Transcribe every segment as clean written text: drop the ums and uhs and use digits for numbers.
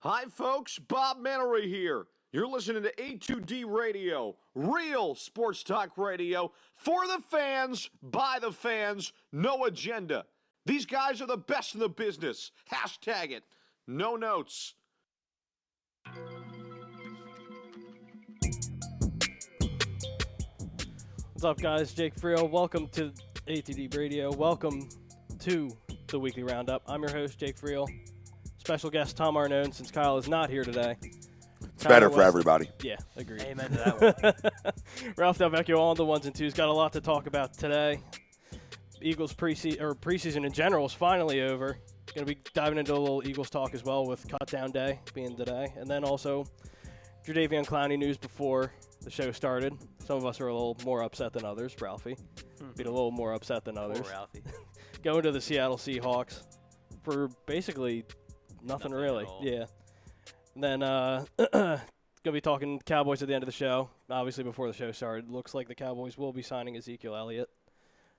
Hi, folks. Bob Mannery here. You're listening to A2D Radio, real sports talk radio for the fans, by the fans, no agenda. These guys are the best in the business. Hashtag it. No notes. What's up, guys? Jake Friel. Welcome to A2D Radio. Welcome to the Weekly Roundup. I'm your host, Jake Friel. Special guest Tom Arnone, since Kyle is not here today. It's better for everybody. Yeah, agreed. Amen to that one. Ralph Delvecchio on the ones and twos. Got a lot to talk about today. Eagles preseason in general is finally over. Going to be diving into a little Eagles talk as well, with cut down day being today. And then also Jadeveon Clowney news before the show started. Some of us are a little more upset than others. Ralphie being a little more upset than others. Poor Ralphie. Going to the Seattle Seahawks for basically nothing really. Yeah. And then going to be talking Cowboys at the end of the show. Obviously, before the show started, looks like the Cowboys will be signing Ezekiel Elliott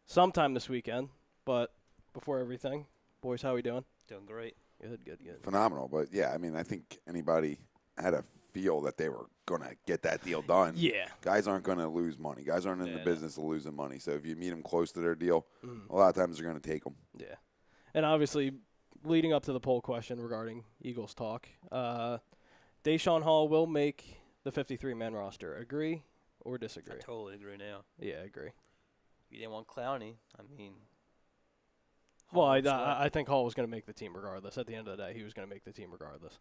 sometime this weekend. But before everything, boys, how we doing? Doing great. Good. Phenomenal. But, yeah, I mean, I think anybody had a feel that they were going to get that deal done. Yeah. Guys aren't going to lose money. Guys aren't in the business of losing money. So if you meet them close to their deal, a lot of times they're going to take them. Yeah. And obviously, leading up to the poll question regarding Eagles talk, Deshaun Hall will make the 53-man roster. Agree or disagree? I totally agree now. Yeah, I agree. You didn't want Clowney. I mean, Well, I think Hall was going to make the team regardless. At the end of the day, he was going to make the team regardless.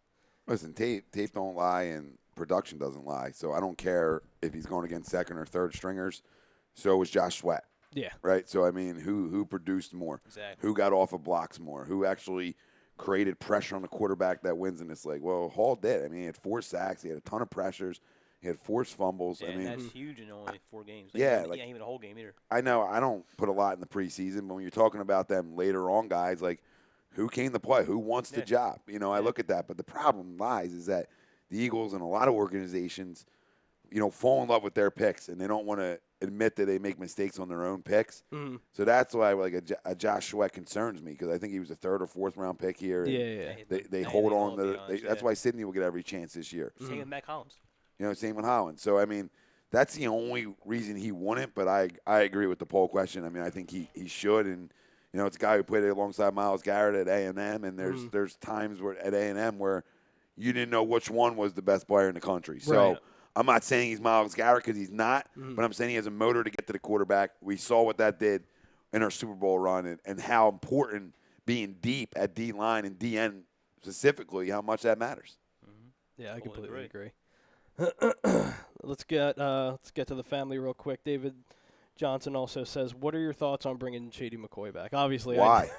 Listen, tape don't lie and production doesn't lie. So I don't care if he's going against second or third stringers. So was Josh Sweat. Yeah. Right? So, I mean, who produced more? Exactly. Who got off of blocks more? Who actually created pressure on the quarterback that wins in this league? Well, Hall did. I mean, he had 4 sacks. He had a ton of pressures. He had forced fumbles. Yeah, I mean, that's huge in only 4 games. Yeah, Like, even a whole game either. I know I don't put a lot in the preseason, but when you're talking about them later on, guys, like who came to play, who wants the job? You know, I look at that. But the problem lies is that the Eagles and a lot of organizations, you know, fall in love with their picks, and they don't want to admit that they make mistakes on their own picks. Mm-hmm. So that's why like a Josh Sweat concerns me, because I think he was a 3rd or 4th round pick here. Yeah. They hold on to that's why Sidney will get every chance this year. Same with Matt Collins. You know, same with Holland. So, I mean, that's the only reason he wouldn't, but I agree with the poll question. I mean, I think he should, and, you know, it's a guy who played alongside Myles Garrett at A&M, and there's times where at A&M where you didn't know which one was the best player in the country. So Right. I'm not saying he's Myles Garrett, because he's not, but I'm saying he has a motor to get to the quarterback. We saw what that did in our Super Bowl run, and how important being deep at D-line and DN specifically, how much that matters. Yeah, I Totally completely agree. Let's get to the family real quick. David Johnson also says, "What are your thoughts on bringing Shady McCoy back?" Obviously, Why?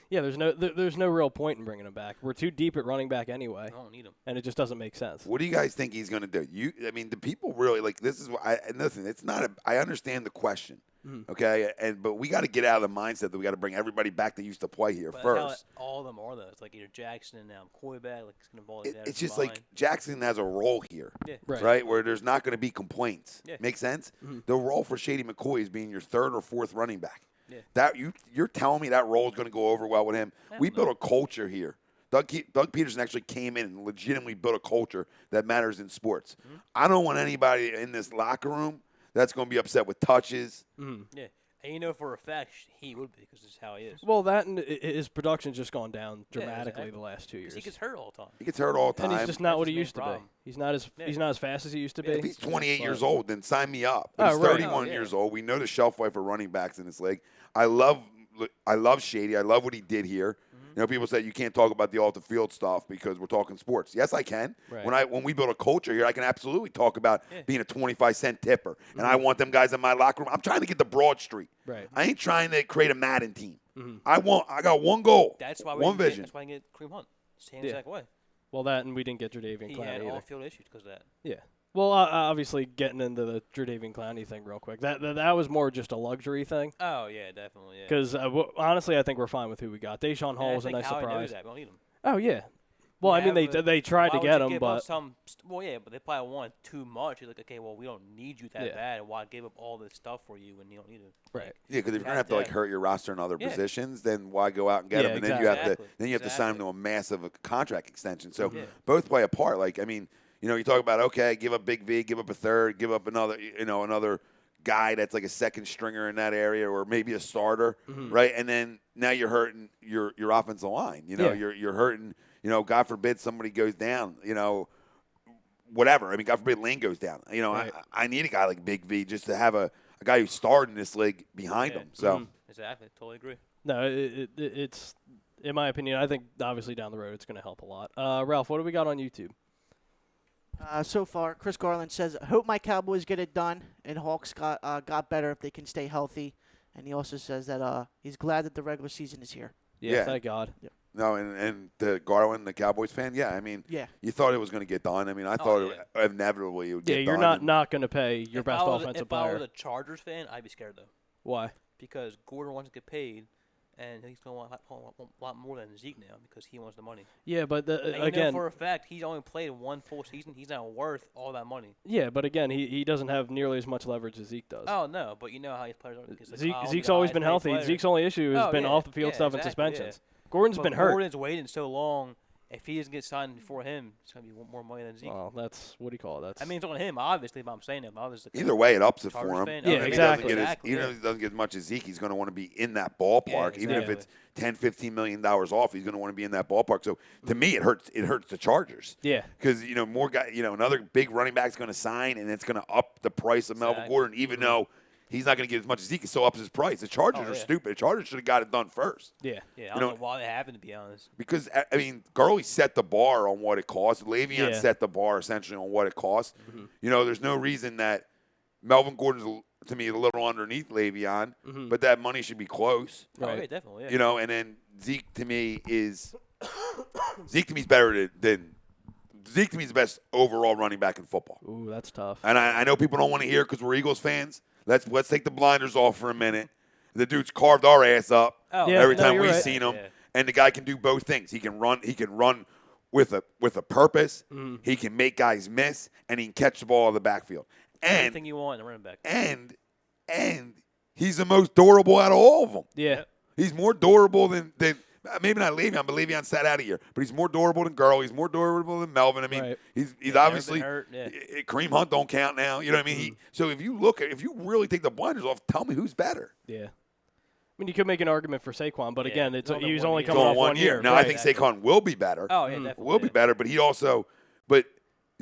Yeah, there's no real point in bringing him back. We're too deep at running back anyway, I don't need him. and it just doesn't make sense. What do you guys think he's going to do? I mean, do people really like this? Is what and listen, it's not. I understand the question, okay, but we got to get out of the mindset that we got to bring everybody back that used to play here But first. that's how all of them are, though. It's like either Jackson and now McCoy back. Like, it's going to ball his dad It's from just like behind. Jackson has a role here, Yeah. Right. Where there's not going to be complaints. Yeah. Make sense? The role for Shady McCoy is being your 3rd or 4th running back. Yeah. That you're telling me that role is going to go over well with him? We built a culture here. Doug Peterson actually came in and legitimately built a culture that matters in sports. I don't want anybody in this locker room that's going to be upset with touches. Yeah. And you know for a fact he would be, because this is how he is. Well, that and his production's just gone down dramatically exactly. the last 2 years. Because he gets hurt all the time. He gets hurt all the time. And he's just not what That's he his used to main be. problem. He's not as fast as he used to be. If he's 28 But- years old, then sign me up. But he's right. 31 years old. We know the shelf life for running backs in this league. I love Shady. I love what he did here. You know, people say you can't talk about the off-the-field stuff because we're talking sports. Yes, I can. Right. When we build a culture here, I can absolutely talk about being a 25-cent tipper. And I want them guys in my locker room. I'm trying to get the Broad Street. Right. I ain't trying to create a Madden team. I got one goal. That's why one vision. That's why I get Kareem Hunt. Same Yeah. exact way. Well, that and we didn't get Jadeveon He Clowney had either. off-field issues because of that. Yeah. Well, obviously, getting into the Jadeveon Clowney thing real quick, that was more just a luxury thing. Oh, yeah, definitely, yeah. Because honestly, I think we're fine with who we got. Deshaun Hall was a nice Howie knows surprise. that. We don't need him. Oh yeah, Well, I Yeah, mean, but they tried to why would get you him, give but up well, yeah, but they probably want too much. You're like, okay, well, we don't need you that Yeah. bad. Why give up all this stuff for you when you don't need it? Right. Yeah, because if you're gonna have to like hurt your roster in other positions, then why go out and get Yeah, him? And then you have to sign him to a massive contract extension. So both play a part. Like I mean, you talk about okay, give up Big V, give up a third, give up another guy that's like a second stringer in that area, or maybe a starter, right? And then now you're hurting your offensive line. You're hurting. God forbid somebody goes down. Whatever. I mean, God forbid Lane goes down. Right. I need a guy like Big V just to have a guy who starred in this league behind him. So exactly, totally agree. No, it's in my opinion. I think obviously down the road it's going to help a lot. Ralph, what do we got on YouTube? So far, Chris Garland says, "I hope my Cowboys get it done, and Hawks got better if they can stay healthy." And he also says that he's glad that the regular season is here. Yeah. Thank God. Yep. No, and the Garland, the Cowboys fan, I mean, you thought it was going to get done. I mean, I thought inevitably it would get done. Yeah, you're not going to pay your best offensive player. If I was a Chargers fan, I'd be scared, though. Why? Because Gordon wants to get paid, and he's going to want a lot more than Zeke now because he wants the money. Yeah, but again, for a fact, he's only played one full season. He's not worth all that money. Yeah, but again, he doesn't have nearly as much leverage as Zeke does. Oh, no, but you know how his players are. Zeke's always been healthy. Zeke's only issue has been off-the-field stuff and suspensions. Gordon's been hurt. Gordon's waiting so long. If he doesn't get signed before him, it's going to be more money than Zeke. Well, that's what do you call it? I mean, it's on him, obviously, but I'm saying it. Either way, it ups it for him. Yeah, exactly. Even if he doesn't get as much as Zeke, he's going to want to be in that ballpark. Yeah, even if it's $10, $15 million off, he's going to want to be in that ballpark. So to me, it hurts. It hurts the Chargers. Yeah, because more guy, another big running back's going to sign, and it's going to up the price of Melvin Gordon, even though he's not going to get as much as Zeke. It still ups his price. The Chargers are stupid. The Chargers should have got it done first. Yeah. I don't know why they haven't, to be honest. Because, I mean, Gurley set the bar on what it costs. Le'Veon set the bar essentially on what it costs. There's no reason that Melvin Gordon's, to me, a little underneath Le'Veon, but that money should be close. Right. Oh, yeah, definitely. Yeah. And then Zeke to me is better than Zeke to me is the best overall running back in football. Ooh, that's tough. And I know people don't want to hear because we're Eagles fans. Let's take the blinders off for a minute. The dude's carved our ass up every time we've seen him, and the guy can do both things. He can run with a purpose. He can make guys miss, and he can catch the ball in the backfield. And anything you want in a running back. And he's the most durable out of all of them. Yeah, he's more durable than maybe not Le'Veon, but Le'Veon sat out of here. But he's more durable than Gurley. He's more durable than Melvin. I mean, he's obviously Kareem Hunt don't count now. You know what I mean? So if you really take the blinders off, tell me who's better. Yeah. I mean, you could make an argument for Saquon, but again, he was only coming off 1 year. Now, I think Saquon will be better. Oh, yeah, definitely. Will be better, but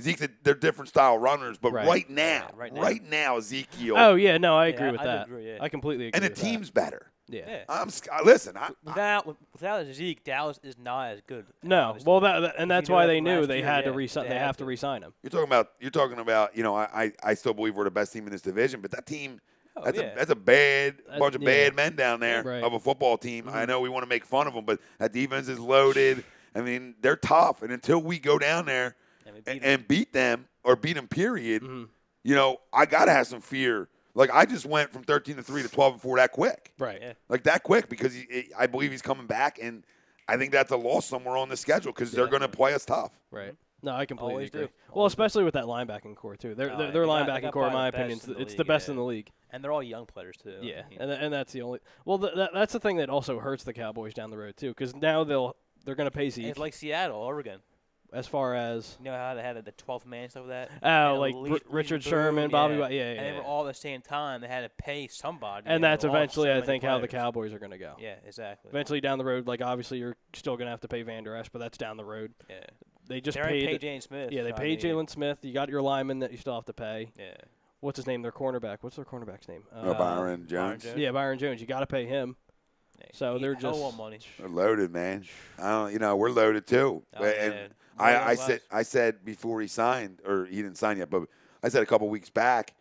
Zeke's they're different style runners. But right now, Ezekiel. Oh, yeah, no, I agree with that. I completely agree and the with team's better. Yeah. Listen. Without Zeke, Dallas is not as good. No, obviously. well, that's why they knew they had to resign. They have to resign him. You're talking about. I still believe we're the best team in this division, but that team. That's a bunch of bad men down there of a football team. I know we want to make fun of them, but that defense is loaded. I mean, they're tough, and until we go down there and beat them or beat them, period, I gotta have some fear. Like I just went from 13-3 to 12-4 that quick, right? Yeah. Like that quick because I believe he's coming back, and I think that's a loss somewhere on the schedule because they're going to play us tough. Right. No, I completely agree. Do. Well, especially with that linebacking core too. Their linebacking core, in my opinion, it's the best in the league. And they're all young players too. Yeah, and that's the only. Well, that's the thing that also hurts the Cowboys down the road too, because now they're going to pay Zeke. It's like Seattle, Oregon. As far as how they had the 12th man stuff like that. Oh, like Richard Sherman, Bobby White, and they were all at the same time. They had to pay somebody. And that's eventually, I think, how the Cowboys are going to go. Yeah, exactly. Eventually down the road, like obviously you're still going to have to pay Van Der Esch, but that's down the road. Yeah. They just paid Jalen Smith. Yeah, they paid Jalen Smith. You got your lineman that you still have to pay. Yeah. What's his name? Their cornerback. What's their cornerback's name? Byron Jones. Yeah, Byron Jones. You got to pay him. So they're just money. They're loaded, man. We're loaded too. I said before he signed, or he didn't sign yet, but I said a couple weeks back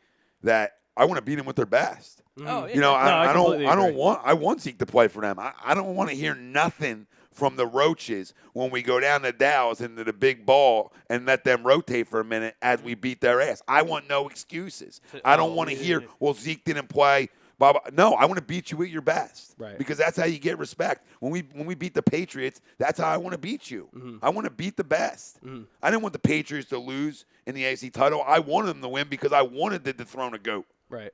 that I want to beat him with their best. Oh, yeah. I want Zeke to play for them. I don't want to hear nothing from the Roaches when we go down to Dallas into the big ball and let them rotate for a minute as we beat their ass. I want no excuses. I don't want to hear, well, Zeke didn't play Bob, no, I want to beat you at your best. Right. Because that's how you get respect. When we beat the Patriots, that's how I want to beat you. I want to beat the best. I didn't want the Patriots to lose in the AFC title. I wanted them to win because I wanted to dethrone a GOAT. Right.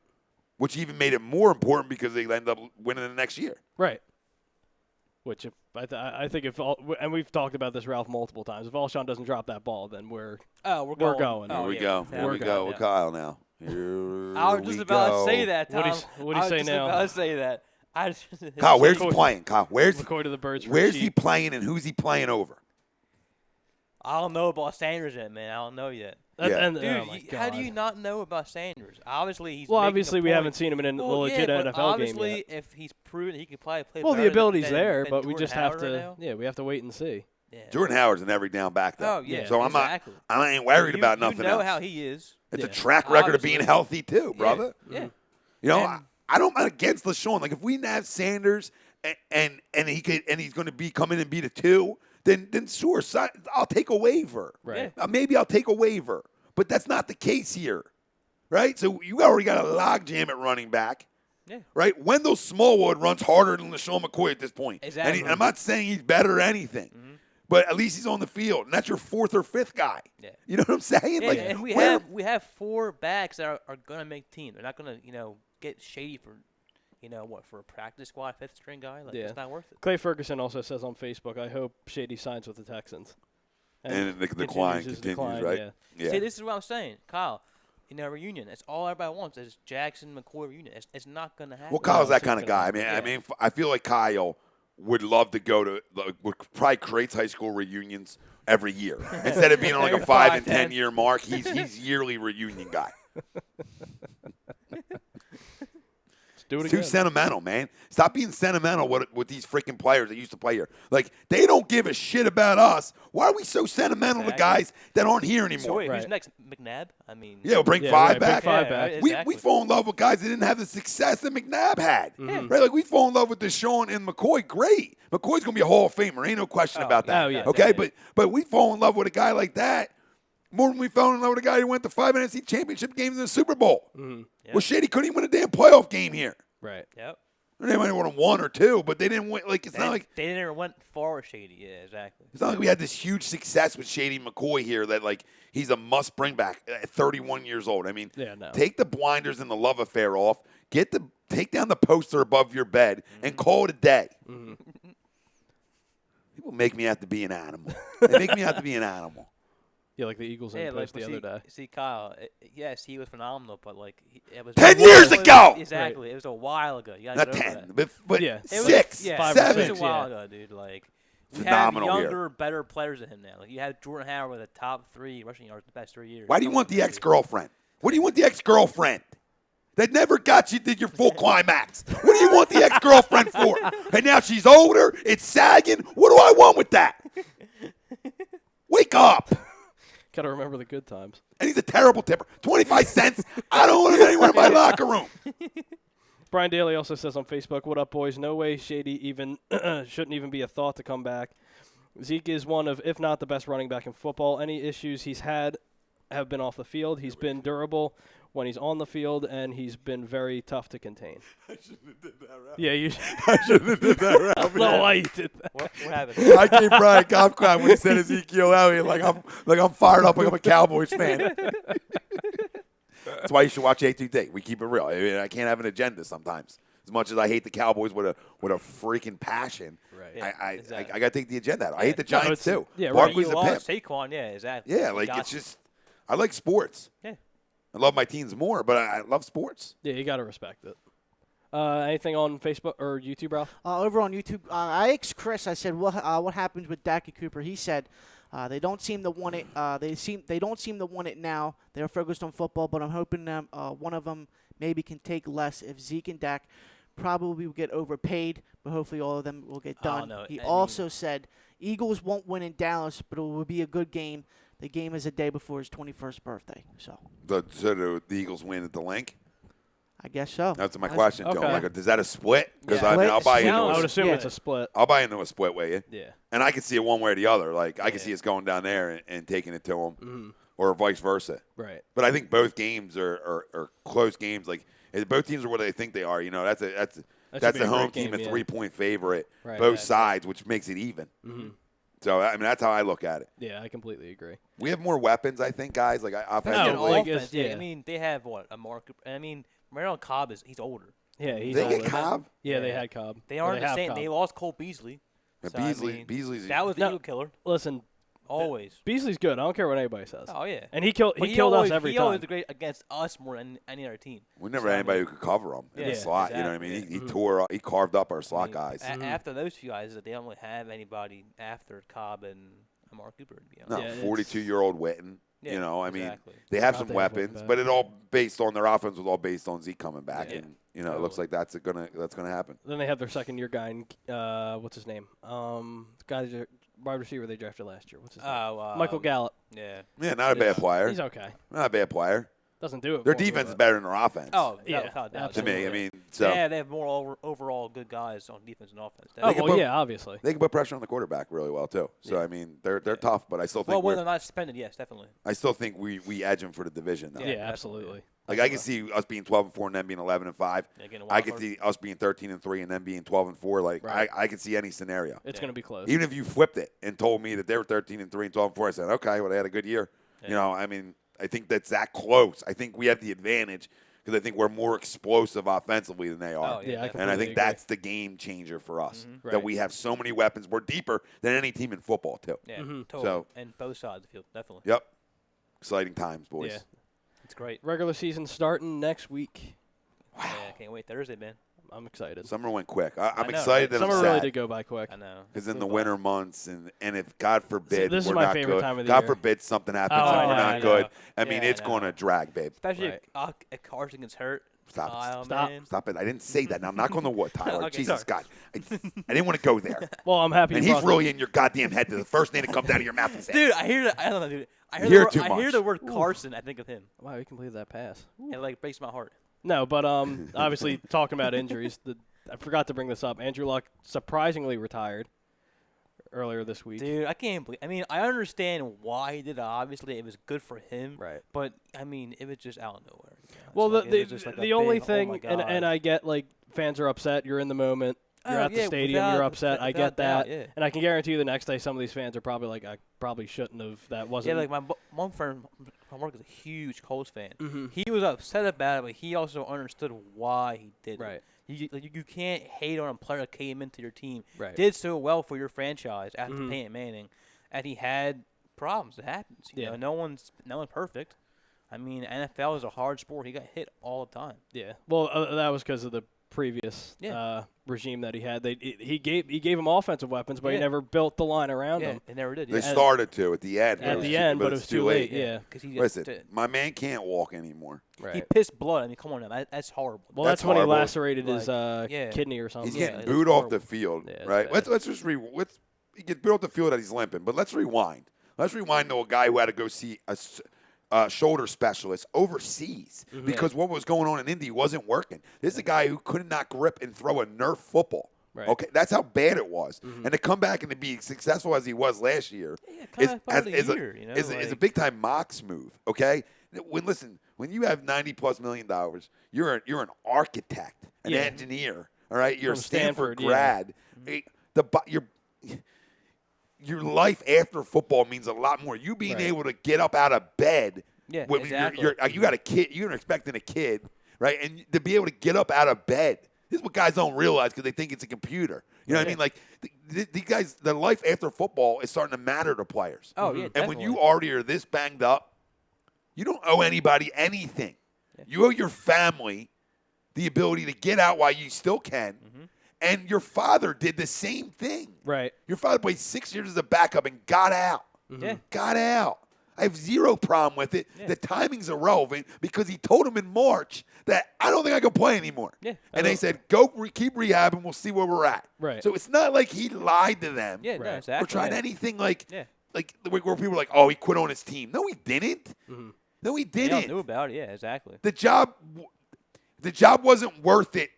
Which even made it more important because they ended up winning the next year. Right. Which I think and we've talked about this, Ralph, multiple times. If Alshon doesn't drop that ball, then we're going. Here we go. Yeah, Here we go with Kyle now. I was just about to say that, Tom. What do you say now? I was just about to say that. Kyle, where's he playing? Kyle, where's McCoy to the birds? Where's he playing and who's he playing over? I don't know about Sanders yet, man. I don't know yet. Yeah. Dude, oh my how do God. you not know about Sanders? Obviously, he's obviously we point. haven't seen him in a legit but NFL obviously, game yet. if he's proven he can play Well, better the ability's than, there, than but we Jordan just have Howard to. right now. Yeah, we have to wait and see. Yeah. Jordan Howard's an every down back though. Oh yeah. So exactly. I ain't worried about nothing You know else. how he is. It's a Yeah. track record of being Obviously. healthy too, brother. Yeah. You know, And- I'm against LaShawn. Like if we didn't have Sanders and he's going to be come in and beat a 2, then sure, I'll take a waiver. Right. Maybe I'll take a waiver, but that's not the case here, right? So you already got a logjam at running back. Yeah. Right? Wendell Smallwood runs harder than LaShawn McCoy at this point. Exactly. And I'm not saying he's better or anything, but at least he's on the field, and that's your 4th or 5th guy. Yeah. You know what I'm saying? Yeah, Like, and we where- have 4 backs that are going to make team. They're not going to get shady for for a practice squad 5th string guy. Like it's not worth it. Clay Ferguson also says on Facebook, I hope Shady signs with the Texans. And the decline his continues, right? Yeah. Yeah. See, this is what I'm saying, Kyle. Reunion. That's all everybody wants. Is Jackson McCoy reunion. It's not going to happen. Well, Kyle's that it's kind of guy. gonna- I mean, I feel like Kyle would love to go to, would probably create high school reunions every year instead of being on like a Every 5 5, and 10 10. year mark. He's yearly reunion guy. Do it It's too again. sentimental, man. Stop being sentimental with these freaking players that used to play here. Like, they don't give a shit about us. Why are we so sentimental to Exactly. guys that aren't here So anymore? wait, who's Right. next? McNabb? I mean, Yeah, we'll bring Yeah, 5 right, bring back. 5 Yeah, back. right, We exactly. fall in love with guys that didn't have the success that McNabb had. Right? Like, we fall in love with Deshaun and McCoy. Great. McCoy's going to be a Hall of Famer. Ain't no question about that. Oh, yeah. Okay? Yeah. But we fall in love with a guy like that more than we fell in love with a guy who went to 5 NFC championship games in the Super Bowl. Yeah. Well, shit, he couldn't even win a damn playoff game here. Right. Yep. They might have won 1 or 2, but they didn't win. Like, it's not like they never went far with Shady. Yeah, exactly. it's not like we had this huge success with Shady McCoy here that, like, he's a must bring back at 31 years old. I mean, Yeah, no. take the blinders and the love affair off. Take down the poster above your bed and call it a day. People make me have to be an animal. They make me have to be an animal. Yeah, like the Eagles in Yeah, post like the other day. See, Kyle. Yes, he was phenomenal, but like it was 10 years ago! Exactly, it was a while ago. You gotta Not get over 10, that. but Yeah. It was- 6, yeah, 5 or 7. It was 6, a while yeah. ago, dude. Like we Phenomenal have here. younger, better players than him now. Like you had Jordan Howard with the top 3 rushing yards the past 3 years. Why do you want the ex-girlfriend? What do you want the ex-girlfriend? That never got you to your full climax. What do you want the ex-girlfriend for? And now she's older, it's sagging. What do I want with that? Wake up. Got to remember the good times. And he's a terrible tipper. 25 cents. I don't want him anywhere in my locker room. Brian Daly also says on Facebook, "What up, boys? No way Shady even shouldn't even be a thought to come back. Zeke is one of, if not the best running back in football. Any issues he's had have been off the field. He's been durable when he's on the field, and he's been very tough to contain." I shouldn't have did that, Ralph. Yeah, you I shouldn't have did that, Ralph. I don't know why you did that. What happened? I gave Brian golf clap when he said Ezekiel Elliott. Like I'm fired up like I'm a Cowboys fan. That's why you should watch A2D. We keep it real. I mean, I can't have an agenda sometimes. As much as I hate the Cowboys with a freaking passion, Right. Yeah, I exactly. got to take the agenda out. I hate the No, Giants it's- too. yeah, right. Barkley's you a lost pimp. Saquon, yeah, exactly. Yeah, You like got it's you. just I like sports. Yeah. I love my teams more, but I love sports. Yeah, you got to respect it. Anything on Facebook or YouTube, Ralph? Over on YouTube, I asked Chris. I said, "What happens with Dak and Cooper?" He said, "They don't seem to want it. They don't seem to want it now. They're focused on football, but I'm hoping one of them maybe can take less. If Zeke and Dak probably will get overpaid, but hopefully all of them will get done." no, He I also said, "Eagles won't win in Dallas, but it will be a good game. The game is a day before his 21st birthday, so The Eagles win at the link. I guess so." That's my question. okay. Like, is that a split? Because Yeah. I mean, I'll buy Split. into I would a, assume yeah. it's a split. I'll buy into a split way, yeah. Yeah. And I can see it one way or the other. Like I can see us going down there and taking it to them, or vice versa. Right. But I think both games are close games. Like If both teams are where they think they are, that's should the be a home great team game, a yeah. 3-point favorite, Right. both Right. sides, which makes it even. Mm-hmm. So I mean, that's how I look at it. Yeah, I completely agree. We have more weapons, I think, guys. Like Especially offensively. on like, offense, yeah. I mean, they have what a Mark. I mean, Randall Cobb he's older. Yeah, he's They older. get Cobb. Yeah, they had Cobb. They Or aren't the have same. Cobb. They lost Cole Beasley. And So, I mean, Beasley's that was the No. Eagle killer. Listen, Always. Beasley's good. I don't care what anybody says. Oh yeah. And he killed But killed always, us every he time. always did great against us more than any other team. we never So, had I anybody mean, who could cover him in the Yeah, slot. You know what I mean? exactly. He carved up our slot I mean, guys. After those few guys, they don't really have anybody after Cobb and Amari Cooper. To be honest. No, Yeah, it's- 42-year-old Witten. Yeah, I mean, exactly. they have Thought some they have weapons, one but back. it all based on their offense was all based on Zeke coming back, Yeah. and it looks like that's gonna happen. Then they have their second-year guy. What's his name? Guy, wide receiver they drafted last year. What's his name? Michael Gallup. Yeah. Yeah, not a bad player. He's okay. Not a bad player. Doesn't do it. Their for me, defense is but- better than their offense. Oh, Yeah, without doubt. to me, I absolutely. mean, so Yeah, they have more overall good guys on defense and offense. Oh, can well, put- yeah, obviously. they can put pressure on the quarterback really well too. So Yeah. I mean, they're tough, but I still think Well, when we're- they're not suspended, yes, definitely. I still think we edge them for the division though. Yeah, definitely. absolutely. Like I can see us being 12-4 and then being 11-5. Yeah, getting a I wild could card. see us being 13-3 and then being 12-4. Like Right. I could see any scenario. It's Yeah. going to be close. Even if you flipped it and told me that they were 13-3 and 12-4, I said, okay, well they had a good year. Yeah. I mean, I think that's that close. I think we have the advantage because I think we're more explosive offensively than they are. Oh, Yeah, I definitely. And I completely think agree. that's the game changer for us. That Right. we have so many weapons. We're deeper than any team in football, too. Yeah, Mhm. totally. So- And both sides of the field, definitely. Yep. Exciting times, boys. Yeah. It's great. Regular season starting next week. Yeah, I can't wait. Thursday, man. I'm excited. Summer went quick. I'm know, excited right? that I'm Summer really sad. did go by quick. I know. Because in Flew the by. winter months, and if God forbid this is we're my not favorite good, time of the God year. forbid something happens Oh, and I we're know, not I good. know. I mean, Yeah, it's I going to know. drag, babe. Especially Right. if Carson gets hurt. Stop. Oh, Stop. man. Stop it. I didn't say that. Now, I'm not going to wood, Tyler. Okay, Jesus, sorry. God. I didn't want to go there. Well, I'm happy. And you he's brought really in your goddamn head. The first name that comes out of your mouth is that. Dude, I hear that. I don't know, dude. I You hear, hear the, too word, I hear much. the word Carson. I think of him. Wow, you completed that pass. It like breaks my heart. No, but obviously talking about injuries, I forgot to bring this up. Andrew Luck surprisingly retired earlier this week. Dude, I can't believe. I mean, I understand why he did it. Obviously, it was good for him. Right. But I mean, it was just out of nowhere. you know? Well, It's like, it the was just like a the only big, oh thing, my and God. I get like fans are upset. You're in the moment. You're Oh, at the yeah, stadium. without- You're upset. I without get that, doubt, yeah. and I can guarantee you the next day some of these fans are probably like, I probably shouldn't have. That wasn't. Yeah, like one friend from work is a huge Colts fan. Mhm. He was upset about it, but he also understood why he did Right. it. You can't hate on a player that came into your team, Right. did so well for your franchise after Mhm. Peyton Manning, and he had problems. It happens. You Yeah. know, no one's perfect. I mean, NFL is a hard sport. He got hit all the time. Yeah. Well, that was because of the previous regime that he had. He gave him offensive weapons, but he Yeah. never built the line around Yeah, him. it never did. They Yeah. started to at the end. At the end, but it was too late. Yeah. Because Listen, my man can't walk anymore. he Right. pissed blood. I mean, come on now, that's horrible. Well, That's that's when horrible. he lacerated his yeah. kidney or something. He's Yeah, getting it's booed off horrible. the field, Yeah, it's right? bad. Let's just he gets booed off the field that he's limping, but let's rewind. Let's rewind to a guy who had to go see a shoulder specialist overseas because what was going on in Indy wasn't working. This is a guy who could not grip and throw a Nerf football. Right. Okay, that's how bad it was. And to come back and to be successful as he was last year kinda felt a year, you know, is a like- big time Mox move. Okay, when you have $90+ million, you're an architect, an Yeah. engineer. All right, you're From a Stanford Stanford, yeah. grad. Your life after football means a lot more. You being Right. able to get up out of bed. Yeah, when exactly. you got a kid. You're expecting a kid, right? And to be able to get up out of bed. This is what guys don't realize because they think it's a computer. You know what I mean? Like these guys, the life after football is starting to matter to players. Oh, yeah, And when you definitely. already are this banged up, you don't owe anybody anything. You owe your family the ability to get out while you still can. And your father did the same thing. Right. Your father played 6 years as a backup and got out. Yeah. Got out. I have zero problem with it. The timing's irrelevant because he told him in March that I don't think I can play anymore. Yeah. And they said, go keep rehabbing. We'll see where we're at. Right. So it's not like he lied to them. Yeah, no, Right. exactly. Or tried yeah. anything like Yeah. where people are like, oh, he quit on his team. No, he didn't. No, he They all didn't. knew about it. Yeah, exactly. The job wasn't worth it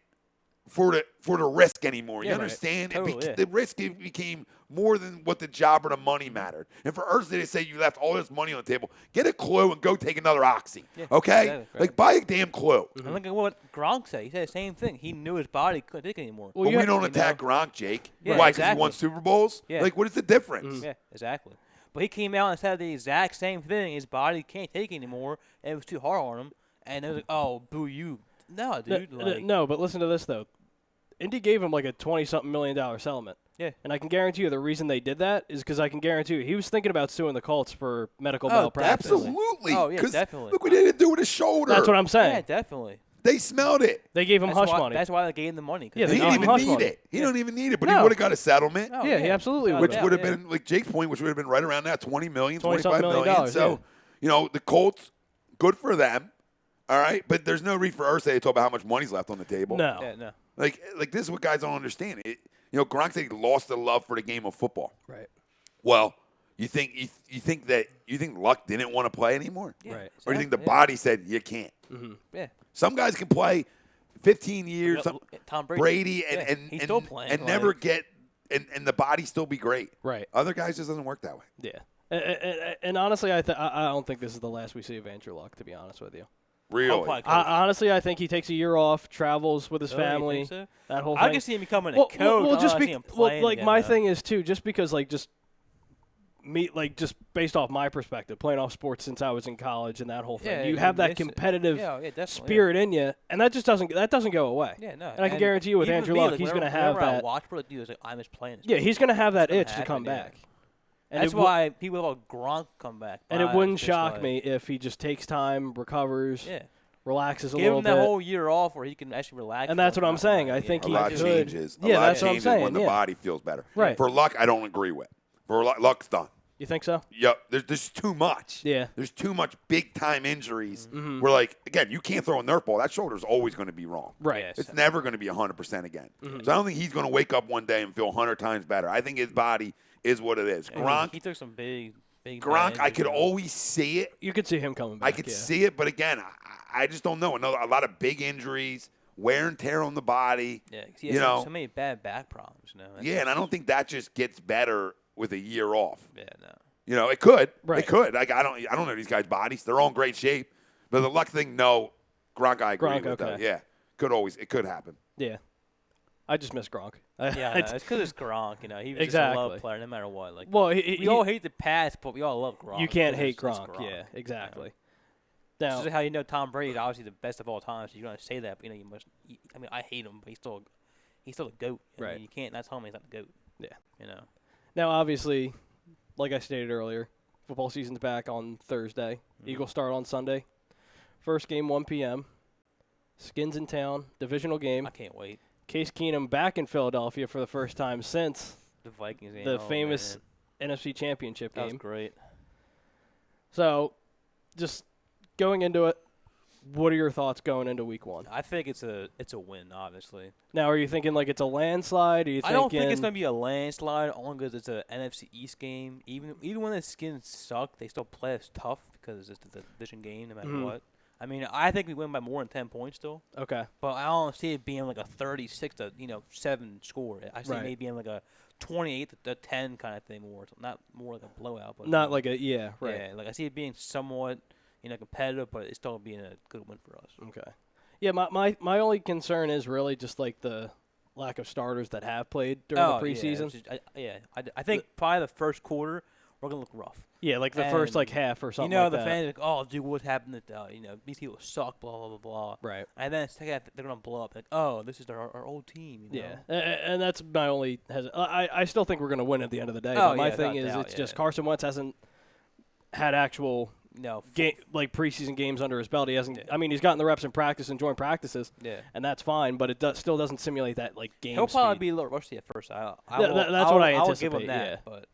for the risk anymore. Yeah, You right. understand? Totally, yeah. The risk became more than what the job or the money mattered. And for Ursay to say you left all this money on the table, get a clue and go take another oxy. Yeah, okay? exactly, right. Like, buy a damn clue. And look at what Gronk said. He said the same thing. He knew his body couldn't take it anymore. Well, But you we have- don't you attack know? Gronk, Jake. Yeah, Why? Because he exactly. won Super Bowls? Yeah. Like, what is the difference? Yeah, exactly. But he came out and said the exact same thing. His body can't take it anymore, and it was too hard on him. And it was like, oh, boo you. No, dude. Like, No, but listen to this, though. Indy gave him like a $20-something million settlement. Yeah. And I can guarantee you the reason they did that is because I can guarantee you he was thinking about suing the Colts for medical Oh, malpractice. Absolutely. Oh, yeah, 'Cause definitely. Look what they didn't do with his shoulder. That's what I'm Yeah, saying. definitely. They smelled it. They gave him That's hush why, money. That's why they gave him the money. 'cause Yeah, He they didn't gave him even hush need money. it. He don't even need it, but he No. would have got a settlement. Oh, Yeah, he absolutely So, would. Which Yeah, would have been, like Jake's point, which would have been right around that, $20 million, $25 million million. dollars, So, yeah. you know, the Colts, good for them. All right, but there's no reason for Ursay to talk about how much money's left on the table. No. Yeah, no. Like this is what guys don't understand. Gronk said he lost the love for the game of football. Right. Well, you think Luck didn't want to play anymore? Yeah, Right. Or do you think the exactly, body said you can't? Yeah. Some guys can play 15 years. Yeah. Some, Tom Brady. Brady Yeah, and he's still playing, and like- never get and the body still be great. Right. Other guys just doesn't work that way. Yeah. And honestly, I don't think this is the last we see of Andrew Luck, to be honest with you. Really. probably Honestly, I think he takes a year off, travels with his Oh, you think family, so? that whole I thing. can see him becoming a coach. I don't see him playing like again, my though. thing is too, just because just based off my perspective, playing off sports since I was in college and that whole thing, Yeah, you you have that miss it. competitive Yeah, definitely, spirit in you, and that just doesn't go away. Yeah, no. And I can guarantee you with even Andrew me, Luck, like, he's whenever- going to have whenever I that. watch what he was like, I miss playing. this Yeah, game. he's going to have that gonna itch to happen, come yeah. back. And That's why people about Gronk come back. And it by. wouldn't It's just shock like- me if he just takes time, recovers, Yeah. relaxes a Give little him that bit. whole year off where he can actually relax. And that's for what I'm a saying. while. I think A he lot could. changes. A Yeah, lot that's what I'm changes saying, when the yeah. body feels better. Right. For Luck, I don't agree with. For Luck's done. You think so? Yep. There's too much. Yeah. There's too much big time injuries. Mm-hmm. Where again, you can't throw a Nerf ball. That shoulder's always going to be wrong. Right. Yes. It's never going to be 100% again. Mm-hmm. So I don't think he's going to wake up one day and feel 100 times better. I think his body is what it is. Yeah, Gronk, He took some big Gronk, I injuries, could you know. always see it. You could see him coming back. I could yeah. see it, but again, I just don't know. A lot of big injuries, wear and tear on the body. Yeah, he you has know. so many bad back problems. You know. Yeah, and I don't think that just gets better with a year off. Yeah, no. You know, it could. Right. It could. I don't know these guys' bodies. They're all in great shape. But the Luck thing, no. Gronk, I agree Gronk, with that. okay. Yeah. It could happen. Yeah. I just miss Gronk. Yeah, no, it's because it's Gronk. You know, he was just a Exactly. love player no matter what. Like, Well, we all hate the past, but we all love Gronk. you can't 'cause hate it's Gronk. Yeah, exactly. This Now, is how you know Tom Brady is obviously the best of all time. So you're gonna say that, but you must. I mean, I hate him, but he's still a goat. I Right. mean, you can't. That's him. He's not the goat. Yeah. You know. now, obviously, like I stated earlier, football season's back on Thursday. Eagles start on Sunday. First game 1 p.m. Skins in town, divisional game. I can't wait. Case Keenum back in Philadelphia for the first time since The Vikings game. the oh, famous man. NFC Championship That was game. great. So, just going into it, what are your thoughts going into Week 1? I think it's a win, obviously. Now, are you thinking like it's a landslide? Are you I thinking don't think it's gonna be a landslide only because it's a NFC East game. Even when the Skins suck, they still play us tough because it's the division game no matter Mhm. what. I mean, I think we win by more than 10 points still, Okay. but I don't see it being like a 36-7 score. I see Right. it maybe being like a 28-10 kind of thing, or not more like a blowout, but Not like a right. Yeah, like I see it being somewhat competitive, but it's still being a good win for us. Okay. Yeah, my only concern is really just like the lack of starters that have played during the preseason. I think probably the first quarter we're gonna look rough. Yeah, like the first like And, half or something. You know, like the that. fans are like, oh, dude, what happened? These people suck, blah blah blah blah. Right. And then second half, they're gonna blow up. Like, oh, this is our old team. You know? Yeah, and that's my only. I still think we're going to win at the end of the day. Oh, but my yeah, thing without is, doubt, it's just yeah. Carson Wentz hasn't had actual No. like preseason games under his belt. He hasn't. Yeah. I mean, he's gotten the reps in practice and joint practices, Yeah. and that's fine. But it still doesn't simulate that like game. He'll probably speed. be a little rusty at first. That's what I I'll give him anticipate, that, yeah. but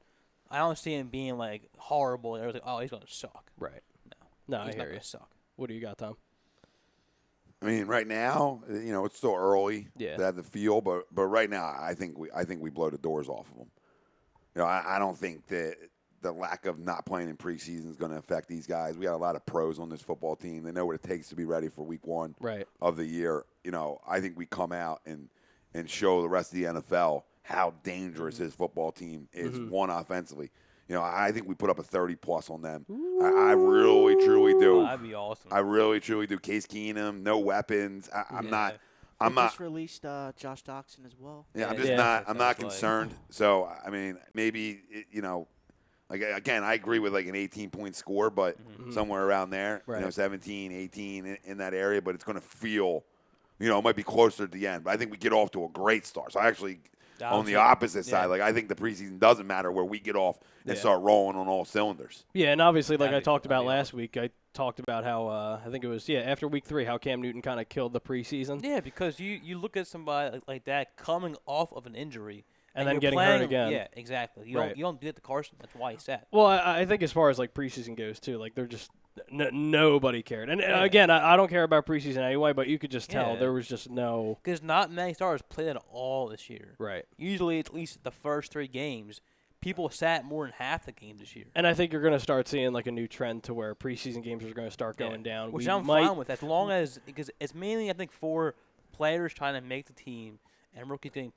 I don't see him being like horrible. And like, oh, he's gonna suck. right. No, I He's not hear you. gonna suck. What do you got, Tom? I mean, right now, it's still early Yeah. to have the feel, but right now, I think we blow the doors off of them. I don't think that the lack of not playing in preseason is going to affect these guys. We got a lot of pros on this football team. They know what it takes to be ready for Week 1 Right. of the year. I think we come out and and show the rest of the NFL how dangerous his football team is, one, offensively. You know, I think we put up a 30-plus on them. I really, truly do. Oh, that'd be awesome. I really, truly do. Case Keenum, no weapons. I'm not. They just released Josh Doxson as well. Yeah, I'm Yeah, just not. I'm not sounds like. concerned. So I mean, maybe you know, like again, I agree with like an 18-point score, but somewhere around there, Right. you know, 17, 18 in that area. But it's going to feel, you know, it might be closer at the end. But I think we get off to a great start. So I actually. On the opposite side, like I think the preseason doesn't matter where we get off and start rolling on all cylinders. Yeah, and obviously, like I That'd be talked about awesome. last week, I talked about how I think it was after week 3 how Cam Newton kind of killed the preseason. Yeah, because you look at somebody like that coming off of an injury And then you're getting hurt playing, again. Yeah, exactly. You Right. don't do that to Carson. That's why he's set. Well, I think as far as like preseason goes too, like they're just nobody cared. And Yeah. again, I don't care about preseason anyway, but you could just tell Yeah. there was just no Because not many stars played at all this year. right. Usually, at least the first 3 games, people sat more than half the games this year. And I think you're going to start seeing like a new trend to where preseason games are going to start going down. Which We I'm might, fine with, as long as because it's mainly I think for players trying to make the team and rookies getting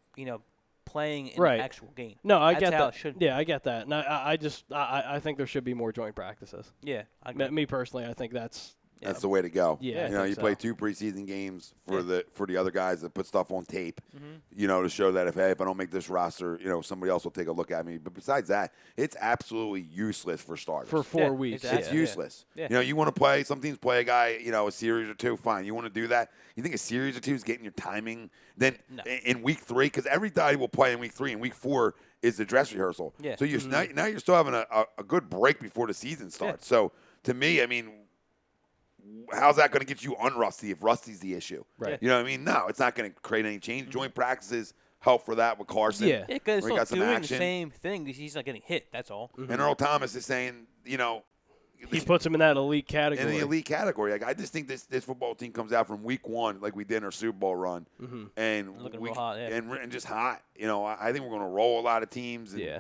playing in Right. the actual game. No, I That's get how that. it should be. Yeah, I get that. And I think there should be more joint practices. Yeah, I agree. Me personally, I think that's That's the way to go. Yeah, I you know, think you so. play 2 preseason games for the other guys that put stuff on tape. Mm-hmm. You know, to show that if I don't make this roster, you know, somebody else will take a look at me. But besides that, it's absolutely useless for starters. for 4 weeks. exactly. It's Yeah. useless. Yeah. You know, you want to play. Some teams play a guy, you know, a series or 2. Fine. You want to do that. You think a series or 2 is getting your timing? Then No. in week 3, because everybody will play in week 3, and week 4 is the dress rehearsal. Yeah. So you're now you're still having a good break before the season starts. So to me, I mean, how's that going to get you unrusty if rusty's the issue? Right. You know what I mean? No, it's not going to create any change. Joint practices help for that with Carson. Yeah. Yeah, because We got he's some still doing action. the same thing. He's not getting hit. That's all. And Earl Thomas is saying, you know, He puts him in that elite in category. the elite category. Like, I just think this football team comes out from week 1, like we did in our Super Bowl run, and Looking we real hot, yeah. and just hot. You know, I think we're going to roll a lot of teams. And, Yeah.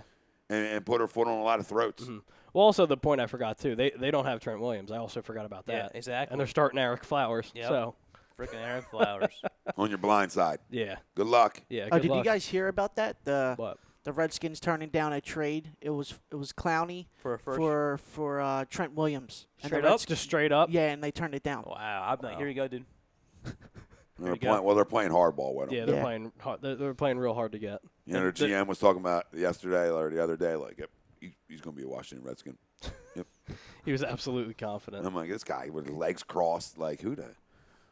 and put our foot on a lot of throats. Well, also the point I forgot too. They don't have Trent Williams. I also forgot about that. Yeah, exactly. And they're starting Eric Flowers. Yep. So Freaking Aaron Flowers. On your blind side. yeah, Good luck. yeah. Oh, good did you luck. guys hear about that? What? The Redskins turning down a trade. It was Clowney For a first. for Trent Williams. And the Straight up? Redskins- Just straight up. Yeah, and they turned it down. Wow. I'm like, here you go, dude. They're you go. they're playing hardball with him. Yeah, they're Yeah. playing. They're playing real hard to get. You know, their GM was talking about yesterday or the other day, like, he's going to be a Washington Redskin. He was absolutely confident. And I'm like, this guy with his legs crossed, like, who the?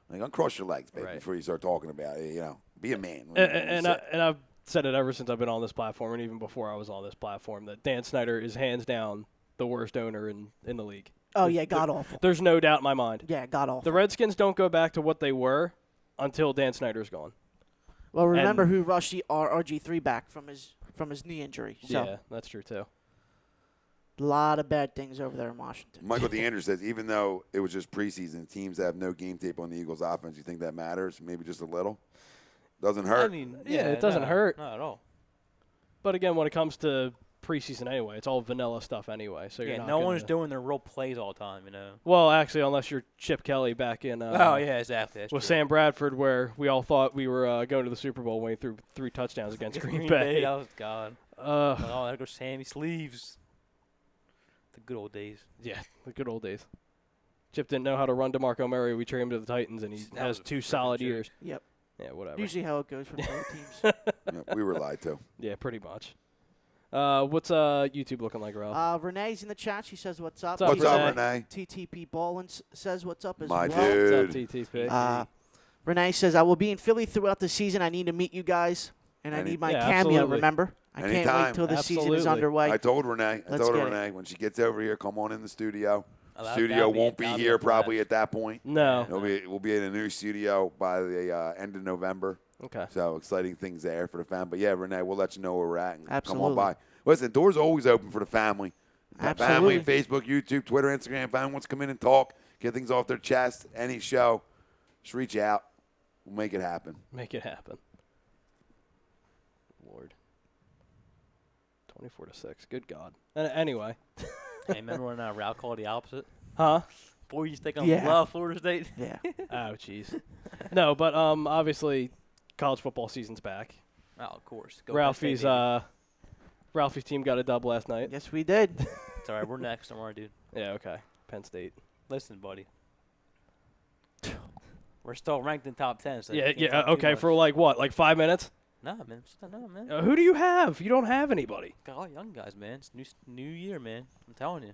Like, uncross your legs, baby, Right. before you start talking about it. You know, be a man. And I've said it ever since I've been on this platform, and even before I was on this platform, that Dan Snyder is hands down the worst owner in the league. Oh yeah, god awful. There's no doubt in my mind. Yeah, god awful. The Redskins don't go back to what they were until Dan Snyder's gone. Well, remember and- who rushed the RG3 back from his knee injury. So Yeah, that's true too. a lot of bad things over there in Washington. Michael DeAndre says, even though it was just preseason, teams that have no game tape on the Eagles' offense, you think that matters? Maybe just a little? Doesn't hurt. I mean, Yeah, it doesn't hurt. Not at all. But again, when it comes to preseason anyway, it's all vanilla stuff anyway. So you're Yeah, not no gonna, one's doing their real plays all the time, Well, actually, unless you're Chip Kelly back in. Oh, yeah, exactly. That's With true. Sam Bradford, where we all thought we were going to the Super Bowl when he threw 3 touchdowns against Green Bay. That was God. Uh, Oh, there goes Sammy Sleeves. The good old days. yeah, the good old days. Chip didn't know how to run DeMarco Murray. We traded him to the Titans, and he That has was a 2 freaking solid jerk. years. Yep. Yeah, whatever. Usually how it goes for both teams. Yeah, we were lied to. Yeah, pretty much. What's YouTube looking like, Ralph? Renee's in the chat. She says, "What's up?" What's What's up, Renee? Renee? TTP Ballin says, "What's up?" as My well. dude. What's up, TTP? Renee says, "I will be in Philly throughout the season. I need to meet you guys, and I Any- need my Yeah, cameo. absolutely. Remember, I can't Anytime. wait till the season is Absolutely. underway." I told Renee. Let's her, get it. Renee, when she gets over here, come on in the studio. Oh, that- Studio that'll be- won't be that'll be here a blast. probably at that point. No. We'll be in a new studio by the end of November. Okay. So exciting things there for the family. But yeah, Renee, we'll let you know where we're at. And Come Absolutely. on by. Listen, doors are always open for the family. Absolutely. Family, Facebook, YouTube, Twitter, Instagram. If anyone wants to come in and talk, get things off their chest, any show, just reach out. We'll make it happen. Make it happen. Lord. 24-6. Good God. Anyway. Hey, remember when Ralph called the opposite? Huh? Boy, you think I'm Yeah. love Florida State? Yeah. Oh, jeez. No, but obviously, college football season's back. Oh, of course. Go Ralphie's Penn State, Ralphie's team got a dub last night. Yes, we did. baby. It's all right. We're next. Don't worry, dude. Yeah, okay. Penn State. Listen, buddy. We're still ranked in top 10. So you Yeah, can't yeah. talk too Okay, much. for like what? Like 5 minutes? No, man. No, man. Who do you have? You don't have anybody. Got all young guys, man. It's new year, man. I'm telling you.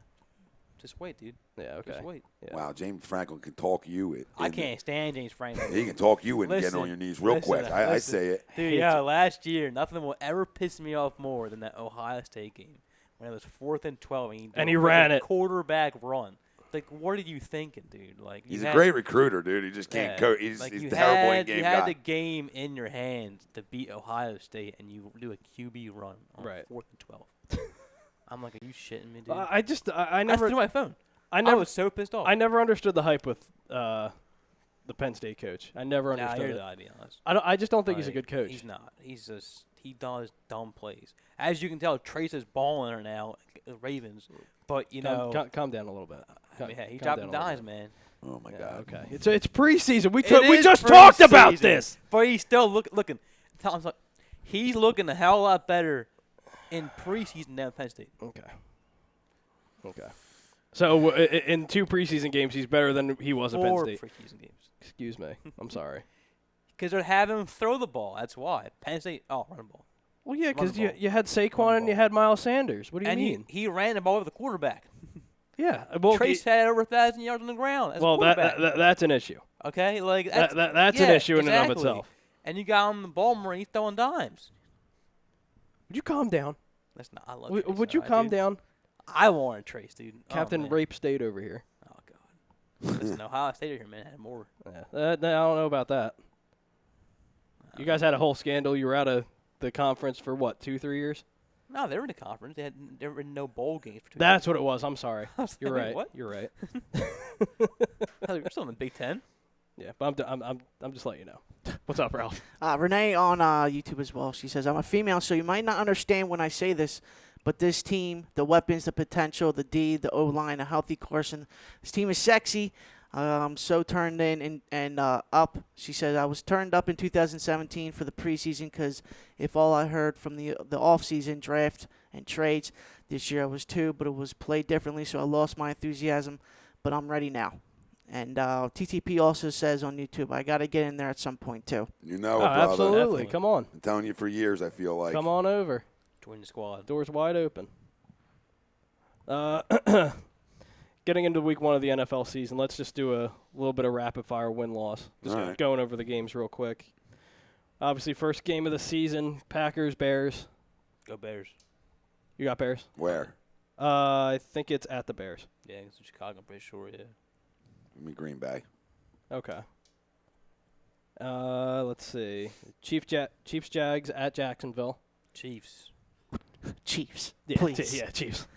Just wait, dude. Yeah, okay. Just wait. Yeah. Wow, James Franklin can talk you it. I can't stand James Franklin. He can talk you into getting Listen, on your knees real listen, quick. I listen. say it. Dude, yeah, last year, nothing will ever piss me off more than that Ohio State game when it was 4th and 12 And he did a ran freaking it. quarterback run. Like, what are you thinking, dude? Like, He's you a had- great recruiter, dude. He just can't yeah, coach. He's like, he's you terrible in had, game You had guy. the game in your hands to beat Ohio State, and you do a QB run on Right. 4th and 12. I'm like, are you shitting me, dude? I I never threw my phone. I I never was so pissed off. I never understood the hype with the Penn State coach. I never Nah, understood you're it. not, to be honest. I just don't think he's a Like, good coach. He's not. He's just he does dumb plays. As you can tell, Trace is balling her now, Ravens. But you know, Calm down a little bit. I mean, hey, he's calm dropping down a little dimes, bit. man. Oh my Yeah, God. okay. It's preseason. We It is just talked about preseason, this. But he's still looking. Tom's like, he's looking a hell of a lot better in preseason than Penn State. Okay. Okay. So in 2 preseason games, he's better than he was at Penn 4 State. preseason games. Excuse me. I'm sorry. Because they're having him throw the ball. That's why. Penn State, run the ball. Well, yeah, because Run the ball. you had Run the Saquon and you ball. had Miles Sanders. What do you And mean? he ran the ball over the quarterback. Yeah. Well, Trace had over 1,000 yards on the ground as a well, quarterback. that's an issue. Okay, like that's, That's an yeah, issue in and of exactly. itself. And you got him the ball more, and he's throwing dimes. Would you calm down? That's not. I love. Would, Trace, would you alright, calm dude. down? I want Trace, dude. Captain man. Rape State over here. Oh God. Listen, Ohio State here, man, had more. Yeah. I don't know about that. You guys had a whole scandal. You were out of the conference for what, 2-3 years? No, they were in the conference. They were in no bowl games for 2 That's what it was. I'm sorry. I was You're like, right. What? You're right. You're still in the Big Ten. Yeah, but I'm just letting you know. What's up, Ralph? Renee on YouTube as well. She says, I'm a female, so you might not understand when I say this, but this team, the weapons, the potential, the D, the O-line, a healthy Carson, this team is sexy. So turned in and up. She said, I was turned up in 2017 for the preseason because if all I heard from the offseason draft and trades, this year I was too, but it was played differently, so I lost my enthusiasm, but I'm ready now. And TTP also says on YouTube, I got to get in there at some point too. You know, Oh, brother. absolutely. Definitely. Come on. I'm telling you for years, I feel like. Come on over. Join the squad. Doors wide open. Getting into week 1 of the NFL season, let's just do a little bit of rapid-fire win-loss. Just All right. going over the games real quick. Obviously, first game of the season, Packers, Bears. Go Bears. You got Bears? Where? I think it's at the Bears. Yeah, it's in Chicago. I'm pretty sure. Yeah. I mean, Green Bay. Okay. Let's see. Chiefs, Jags at Jacksonville. Chiefs. Chiefs, Yeah, please. yeah, Chiefs.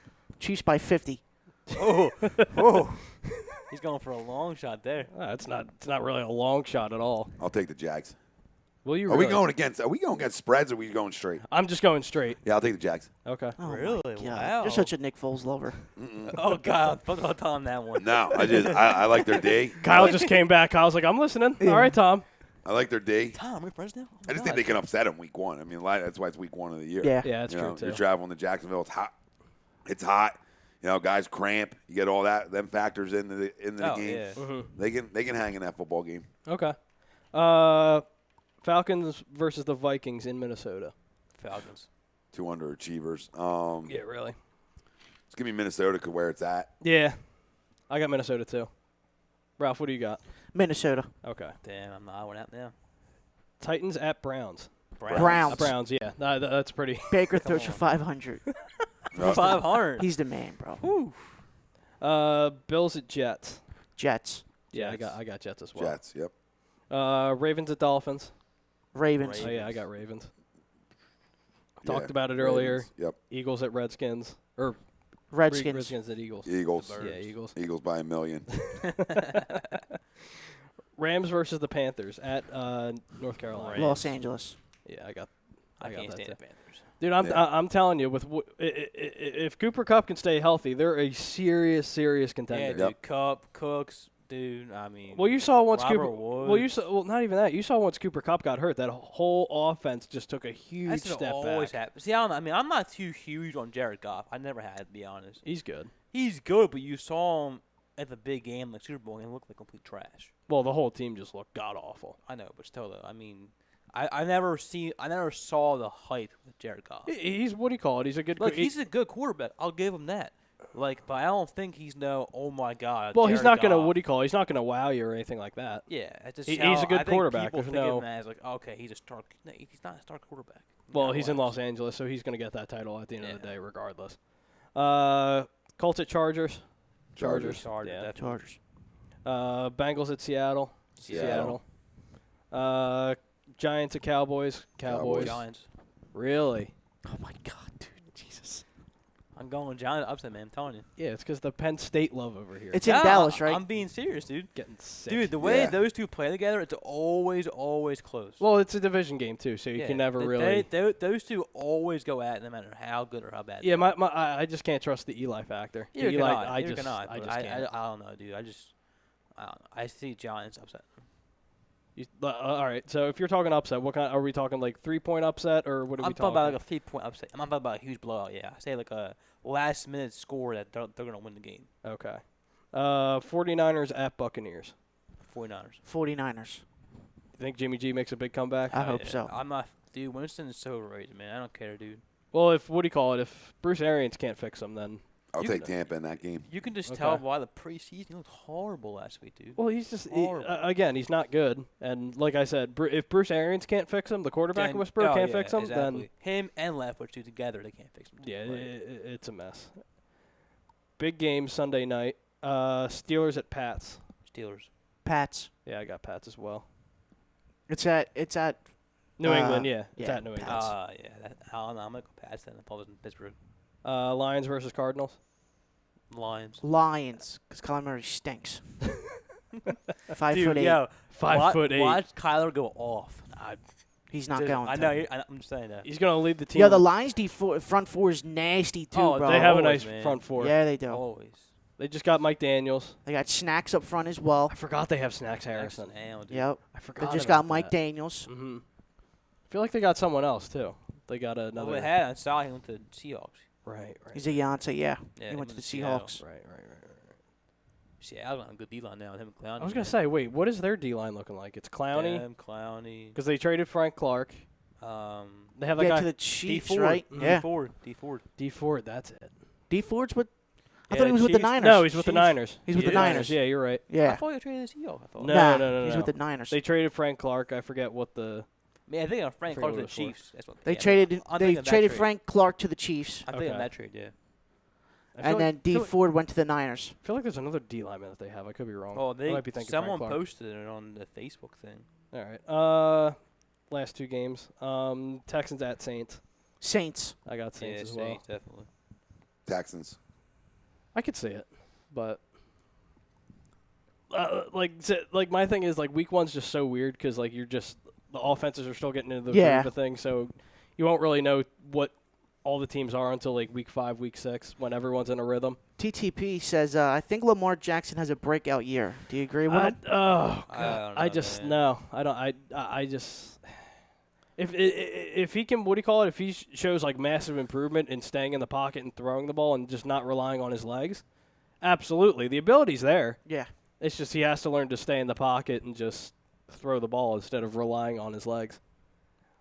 Chiefs by 50. Oh. He's going for a long shot there. It's not really a long shot at all. I'll take the Jags. Will you? Are we really? going against spreads or are we going straight? I'm just going straight. Yeah, I'll take the Jags. Okay. Oh, Really? my God. Wow. You're such a Nick Foles lover. Oh God! Don't tell him that one. No, I like their D. Kyle just came back. Kyle's like, I'm listening. All right, Tom. I like their D. Tom, we're friends now. Oh, I just think they can upset them week 1. I mean, that's why it's week 1 of the year. Yeah. Yeah, that's You true know, too. You're traveling to Jacksonville. It's hot. It's hot. You know, guys cramp. You get all that. Them factors into the Oh game. yeah. Mm-hmm. They can hang in that football game. Okay. Falcons versus the Vikings in Minnesota. Falcons. 2 underachievers. Yeah, really. Let's give me Minnesota where it's at. Yeah, I got Minnesota too. Ralph, what do you got? Minnesota. Okay. Damn, I'm not one out now. Titans at Browns. Browns. Browns. Yeah, that's pretty. Baker Come throws for on. 500. 500. He's the man, bro. Bills at Jets. Jets. Yeah, Jets. I got Jets as well. Jets. Yep. Ravens at Dolphins. Ravens. Oh yeah, I got Ravens. Yeah, Talked about it earlier. Ravens. Yep. Eagles at Redskins. Or Redskins. Redskins at Eagles. Eagles. Yeah, Eagles. Eagles by 1 million. Rams versus the Panthers at North Carolina. Rams. Los Angeles. Yeah, I got I can't that stand too. the Panthers. Dude, Yeah. I'm telling you, if Cooper Kupp can stay healthy, they're a serious Yeah, contender. dude. Cup, Cooks, Dude, I mean. Well, you saw once Robert Cooper. Woods. Well, you saw. Well, not even that. You saw once Cooper Kupp got hurt. That whole offense just took a huge That's step always back. happen. See, I mean, I'm not too huge on Jared Goff. I never had, to be honest. He's good. He's good, but you saw him at the big game, like Super Bowl, and he looked like complete trash. Well, the whole team just looked god awful. I know, but still, though, I mean, I never saw the hype with Jared Goff. He's what do you call it? He's a good. Like, he's a good quarterback. I'll give him that. Like, but I don't think he's oh my God. Well, Jared he's not gonna. Goff. What do you call it? He's not gonna wow you or anything like that. Yeah, it's just He's how a good I think quarterback, People there's think no- of him as like, okay, he's a star. No, he's not a star quarterback. Well, No he's in way. Los Angeles, so he's gonna get that title at the end of the Yeah. day, regardless. Colts at Chargers. Chargers. Yeah. Definitely. Chargers. Bengals at Seattle. Seattle. Giants at Cowboys. Cowboys. Giants. Really? Oh my God, dude, Jesus. I'm going with Giants upset, man. I'm telling you. Yeah, it's because the Penn State love over here. It's in No, Dallas, right? I'm being serious, dude. getting sick. Dude, the way Yeah. those two play together, it's always close. Well, it's a division game too, so you Yeah, can never they- really. those two always go at it, no matter how good or how bad. Yeah, they are. I just can't trust the Eli factor. The Neither can Eli, I. Neither just, can I. I but just can't. I don't know, dude. I don't know. I see Giants upset. All right, so if you're talking upset, what kind? Are we talking like 3-point upset or what are I'm we talking talking? about like a 3-point upset. I'm not talking about a huge blowout. Yeah, I say like a last-minute score that they're gonna win the game. Okay. 49ers at Buccaneers. 49ers. 49ers. You think Jimmy G makes a big comeback? I hope Yeah, so. I'm not. Dude, Winston is so overrated, man. I don't care, dude. Well, if what do you call it? If Bruce Arians can't fix him, then I'll You take can- Tampa in that game. You can just Okay. tell by the preseason. He looked horrible last week, dude. well, he's just Horrible. again, he's not good. And like I said, if Bruce Arians can't fix him, the quarterback Then- whisperer oh, can't yeah, fix him, exactly. Him and Leftwich two together, they can't fix him. then yeah, Right. it's a mess. Big game Sunday night. Steelers at Pats. Steelers. Pats. Yeah, I got Pats as well. It's at New England, yeah, it's yeah, at New England. Pats. Yeah. I don't know. I'm gonna go Pats then. If I was in Pittsburgh. Lions versus Cardinals. Lions. Lions, because Kyler Murray stinks. 5'8". Dude, yo, 5'8". Watch Kyler go off. He's not Just- going. I to. know. I'm just saying that. He's gonna lead the team. Yeah, the Lions front four is nasty too, Oh, bro. they have a Always, nice man. front four. Yeah, they do. Always. They just got Mike Daniels. They got Snacks up front as well. I forgot they have Snacks Harrison. Excellent, dude. Yep. I They forgot. just about got Mike that. Daniels. Mm-hmm. I feel like they got someone else too. They got Well, another. they had. I saw he went to Seahawks. Right. He's a Yonce, yeah. Yeah, He went to the Seattle. Seahawks. Right. Seattle's on a good D-line now with him and Clowney. I was gonna say, wait, what is their D line looking like? It's Clowney Clowney. because they traded Frank Clark. They have that Yeah, guy to the Chiefs, Ford. right? Mhm. Yeah. D Ford. D Ford. That's it. D Ford's with. I Yeah, thought he was with the Chiefs- Niners. No, he's with the Chiefs. Niners. He's with the Yeah, Niners. Yeah, you're right. I Yeah. thought you traded the Seahawks. I thought. No, Nah, no, he's no. with the Niners. They traded Frank Clark. I forget what the. Man, I think of Frank I Clark forget to the what it was for. Chiefs. That's what. They yeah, traded. I'm They thinking of that traded trade. Frank Clark to the Chiefs, I'm thinking of Okay. that trade. Yeah. I feel and then D feel like- Ford went to the Niners. I feel like there's another D lineman that they have. I could be wrong. Oh, I might be thinking someone Frank Clark. posted it on the Facebook thing. All right. Last two games. Texans at Saints. Saints. I got Saints Yeah, as well. Saints, definitely. Texans. I could see it, but like my thing is like week one's just so weird because like you're just the offenses are still getting into the Yeah. groove of things, so you won't really know what all the teams are until like week 5, week 6 when everyone's in a rhythm. TTP says, I think Lamar Jackson has a breakout year. Do you agree with him? Oh I god, don't I know, just man. no, I don't. I just if he can, what do you call it? If he shows like massive improvement in staying in the pocket and throwing the ball and just not relying on his legs, absolutely, the ability's there. Yeah. It's just he has to learn to stay in the pocket and just throw the ball instead of relying on his legs.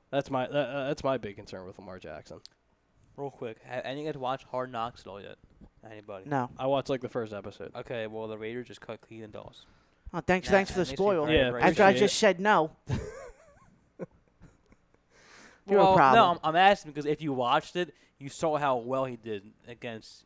That's my big concern with Lamar Jackson. Real quick, have any of you guys watched Hard Knocks at all yet? Anybody? No. I watched like the first episode. Okay, well the Raiders just cut Cleveland Dallas. Oh, thanks Nah, for the makes me spoil. very, Yeah, very After I appreciate just said no. No well, problem. no, I'm asking because if you watched it, you saw how well he did against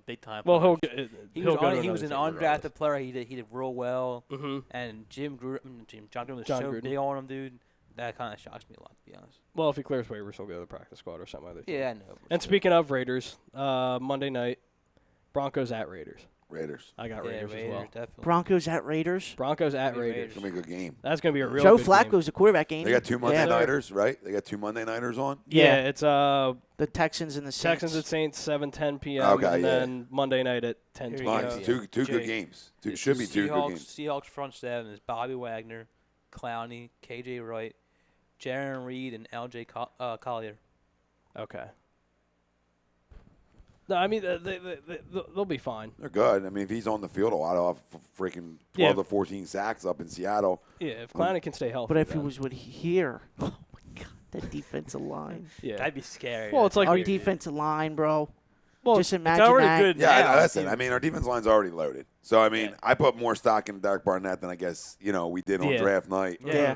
big time. Well, players. he He was was an undrafted player. He did real well. Mm-hmm. And John Gruden was John so Gruden. big on him, dude. That kind of shocks me a lot, to be honest. Well, if he clears waivers, he'll go to the practice squad or something like that. Yeah, I know. but And still. speaking of Raiders, Monday night, Broncos at Raiders. Raiders. I got Yeah, Raiders as well. definitely. Broncos at Raiders. Broncos at Raiders. Raiders. It's gonna be a good game. That's gonna be a real Joe good Flacco's game. the quarterback game. They got 2 Monday Yeah. nighters, right? They got 2 Monday nighters on. Yeah, Yeah. it's The Texans and the Saints. Texans at Saints 7:10 p.m. Okay, and yeah. then Monday night at 10:20 Here you Nice. go. p.m. Two good Jake, games. It's Should the be 2 good Seahawks, games. Seahawks front seven is Bobby Wagner, Clowney, KJ Wright, Jaron Reed, and LJ Collier. Okay. No, I mean they'll be fine. They're good. I mean, if he's on the field a lot, he'll have freaking 12 Yeah. to 14 sacks up in Seattle. Yeah, if Clowney can stay healthy. But if he then- was with here, oh my God, that defensive line. yeah. That'd be scary. Well, it's like Our we- defensive line, bro. Well, Just it's imagine already that. good. Yeah, I now. know. Listen, I mean, our defense line's already loaded. So, I mean, Yeah. I put more stock in Derek Barnett than I guess, we did on Yeah. draft night. Yeah.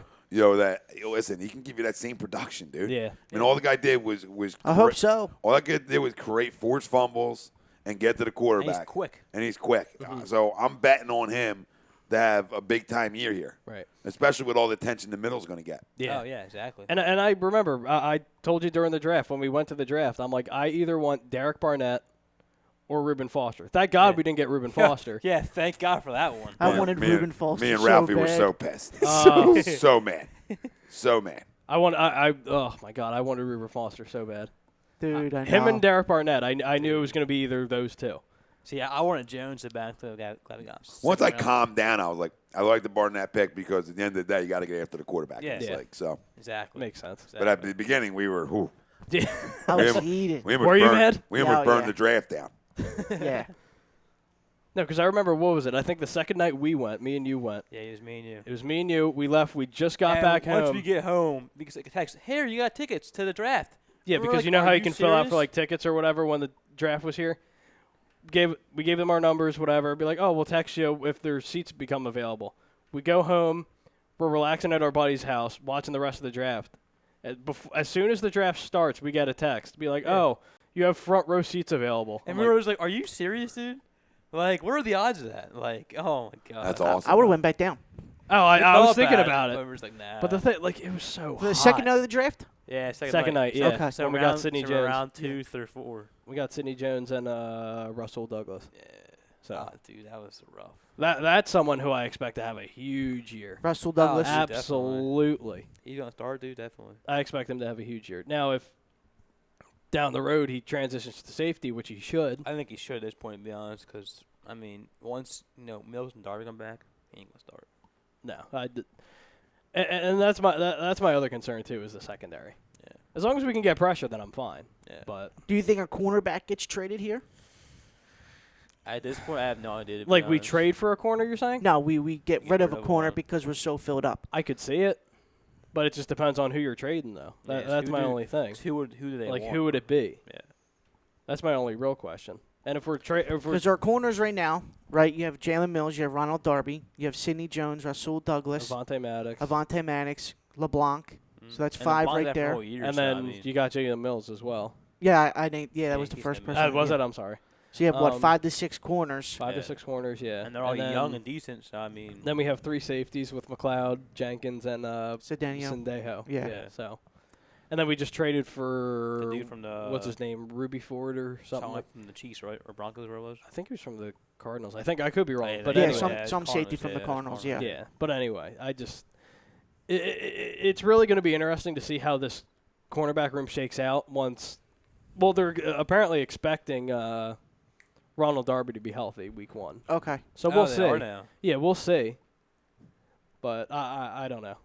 Listen, he can give you that same production, dude. Yeah. I mean, all the guy did was I hope so. All that guy did was create forced fumbles and get to the And quarterback. he's quick. And he's quick. So I'm betting on him to have a big time year here, Right. especially with all the attention the middle's going to get. Yeah. Oh, yeah, exactly. And I remember I told you during the draft when we went to the draft, I'm like, I either want Derek Barnett or Reuben Foster. Thank God we didn't get Reuben Foster. Yeah, thank God for that one. I Man, wanted me and- Reuben Foster. Me and so Ralphie were bad. so pissed. Oh. so mad. So mad. Oh my God, I wanted Reuben Foster so bad. Dude, I know. Him and Derek Barnett, I knew it was going to be either of those two. See, I wanted Jones to back to glad we got him. Once I Second round. calmed down, I was like, I like the Barnett pick because at the end of the day, you got to get after the quarterback. Yeah. It's Yeah. like, so. Exactly. Makes sense. Exactly. But at the beginning, we were, whew, Yeah. I was Him- heated. we almost Were you burned, mad? We almost Yeah, burned yeah. the draft down. Yeah. No, because I remember, what was it? I think the second night we went, me and you went. Yeah, it was me and you. It was me and you. We left. We just got And back once home. we get home, because I could text, hey, you got tickets to the draft. Yeah, And we're because like, you know "Are how you can fill out for serious?" like tickets or whatever when the draft was here. We gave them our numbers, whatever. Be like, oh, we'll text you if their seats become available. We go home, we're relaxing at our buddy's house, watching the rest of the draft. As soon as the draft starts, we get a text. Be like, oh, you have front row seats available. And I'm we like, were just like, are you serious, dude? Like, what are the odds of that? Like, oh my God. That's awesome. I would have went back down. oh, I thought was thinking about about But it. we're just like, nah. But the thing, like, it was so The hot. second night of the draft? yeah, Second night, yeah. Okay. So when we round, got Sidney so Jones. round 2, 3, 4. We got Sidney Jones and Russell Douglas. Yeah. So Dude, that was rough. that's someone who I expect to have a huge year. Russell Douglas. Ab- Absolutely. He's gonna start, dude. Definitely. I expect him to have a huge year. Now, if down the road he transitions to safety, which he should, I think he should at this point, to be honest, because I mean, once Mills and Darby come back, he ain't gonna start. no. And that's my other concern too, is the secondary. Yeah. As long as we can get pressure, then I'm fine. Yeah. But Do you think a cornerback gets traded here? At this point, I have no idea. To be like we honest. trade for a corner, you're saying? No, we get rid of a corner one. because we're so filled up. I could see it, but it just depends on who you're trading, though. Yeah, so That's who my do- only thing. Who do they Like, want? who would it be? Yeah. That's my only real question. And if we're Because our corners right now, right, you have Jalen Mills, you have Ronald Darby, you have Sidney Jones, Rasul Douglas, Avonte Maddox, Avonte Maddox, LeBlanc. So that's And 5 LeBlanc right there for a there. whole year, and so, then I mean, you got Jalen Mills as well. Yeah, I think that was the he's first gonna person. be- Was yeah. it? I'm sorry. So you have what, Um, 5 to 6 corners. 5 to Yeah. 6 corners, yeah. and they're all then, young and decent. So I mean, Then we have 3 safeties with McLeod, Jenkins, and Cedeno. Sendejo. Yeah. So, and then we just traded for the dude from the what's his name, Ruby Ford or something something like. like from the Chiefs, right, or Broncos, where it was. I think he was from the Cardinals. I think I could be wrong, Yeah, but Yeah, anyway. some it's safety Cardinals, from the it's Cardinals, yeah. Yeah, but anyway, I just it's really going to be interesting to see how this cornerback room shakes out once. Well, they're apparently expecting Ronald Darby to be healthy week 1, Okay. so we'll they see. are now. Yeah, we'll see. But I don't know.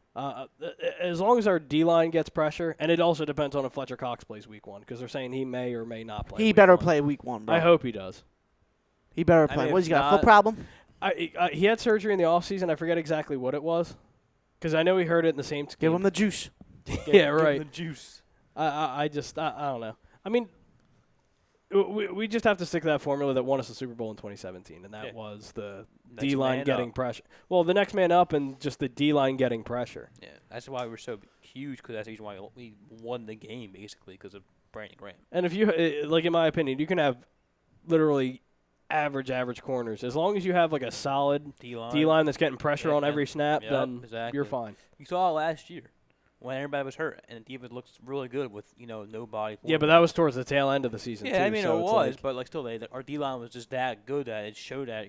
As long as our D line gets pressure, and it also depends on if Fletcher Cox plays week 1, because they're saying he may or may not play. He week better 1. play week 1, bro. I hope he does. He better I play. mean, What, he's if got a foot not- problem? He had surgery in the offseason. I forget exactly what it was, because I know he heard it in the same Give game. him the juice. Yeah, Give him right. The juice. I don't know. I mean, we just have to stick to that formula that won us the Super Bowl in 2017, and that Yeah. was the Next D-line man getting up. pressure. Well, the next man up and just the D-line getting pressure. Yeah, that's why we're so huge. Because that's the reason why we won the game, basically, because of Brandon Graham. And if you, like in my opinion, you can have literally average corners. As long as you have like a solid D-line. D-line that's getting pressure Yeah, on yeah. every snap, Yep, then exactly. you're fine. You saw it last year. when everybody was hurt, and the defense looks really good with nobody. Yeah, but that was towards the tail end of the season. Yeah, too, I mean so it it's was, like, but still, our D line was just that good that it showed that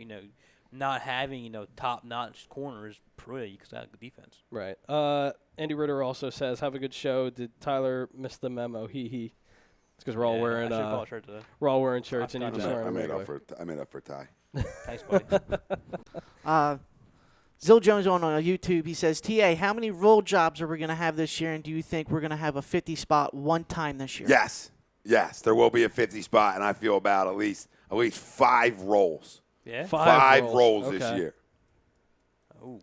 not having top notch corners pretty because that good defense. right. Andy Ritter also says, "Have a good show." Did Tyler miss the memo? He. It's because we're all wearing I should've bought a shirt today. we're all wearing shirts, and you I just wearing I a made regular. up for a tie. Thanks, buddy. Zill Jones on YouTube, he says, TA, how many roll jobs are we going to have this year, and do you think we're going to have a 50 spot one time this year? Yes, there will be a 50 spot, and I feel about at least 5 rolls. Yeah. 5 rolls this Okay. year. Oh.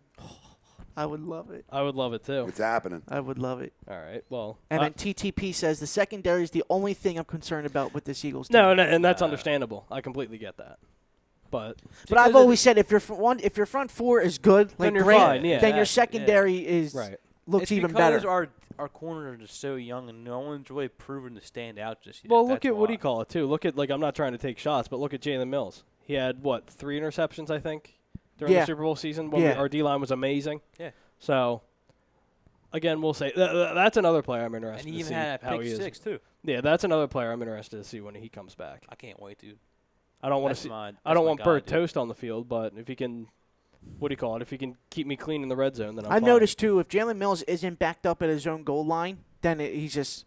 I would love it. I would love it too. It's happening. I would love it. All right. Well, And then TTP says the secondary is the only thing I'm concerned about with this Eagles team. no, and that's understandable. I completely get that. But I've always said if your front four is good, like Then you're great, fine, yeah. then your Yeah. secondary is right. looks It's even because better. our corners are just so young, and no one's really proven to stand out just yet. Well, look That's at what do why. you call it too. Look at I'm not trying to take shots, but look at Jalen Mills. He had 3 interceptions I think during Yeah. the Super Bowl season when Yeah. our D line was amazing. Yeah. So again, we'll say that's another player I'm interested And he to even see had a how pick he is. 6 too. Yeah, that's another player I'm interested to see when he comes back. I can't wait, dude. I don't want to That's see. my- I that's don't my want guy, Bert dude. Toast on the field, but if he can, what do you call it? If he can keep me clean in the red zone, then I'm I've fine. noticed too, if Jalen Mills isn't backed up at his own goal line, then he's just.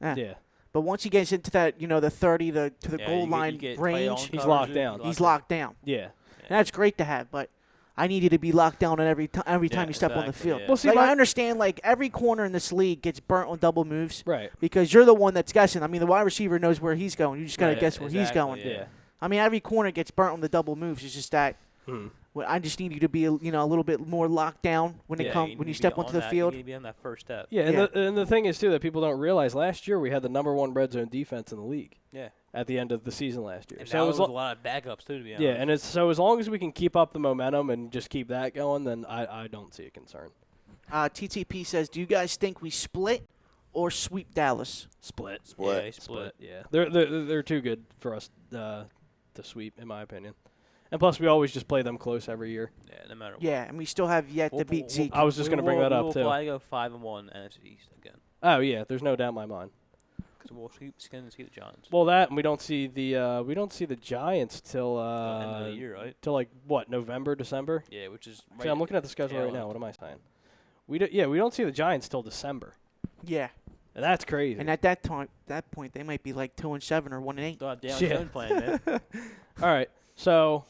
Yeah, But once he gets into that, the 30 to the Yeah, goal you line get range, He's locked down. he's locked down. yeah. And that's great to have, but I need you to be locked down at every time Yeah, you step on the exactly, field. yeah. Well, see, Like, my- I understand, like, every corner in this league gets burnt on double moves Right. because you're the one that's guessing. I mean, the wide receiver knows where he's going. You just got to Right, guess where he's exactly, going. Yeah. I mean, every corner gets burnt on the double moves. It's just that I just need you to be, a little bit more locked down when Yeah, when need you to step be onto on the that- field. You need to be on that first step. Yeah, and, Yeah. and the thing is too that people don't realize last year we had the number 1 red zone defense in the league Yeah. at the end of the season last year. And So now it was was a lot of backups too, to be honest. yeah, and as long as we can keep up the momentum and just keep that going, then I don't see a concern. TTP says, do you guys think we split or sweep Dallas? Split. Yeah, he split. Yeah, they're too good for us to sweep, in my opinion. And plus, we always just play them close every year. Yeah, no matter what. Yeah, and we still have yet to beat Zeke. I was just going to bring that up, too. We'll probably go 5-1 NFC East again. Oh, yeah, there's no doubt in my mind. Because we'll see the Giants. Well, that, and we don't see the Giants till End of the year, right? till like what, November, December? Yeah, which is See, I'm looking at the schedule tail right now. end. What am I saying? We don't see the Giants till December, Yeah, and that's crazy. and at that point, they might be like 2-7 or 1-8. Down Yeah. Jones playing, man. All right, so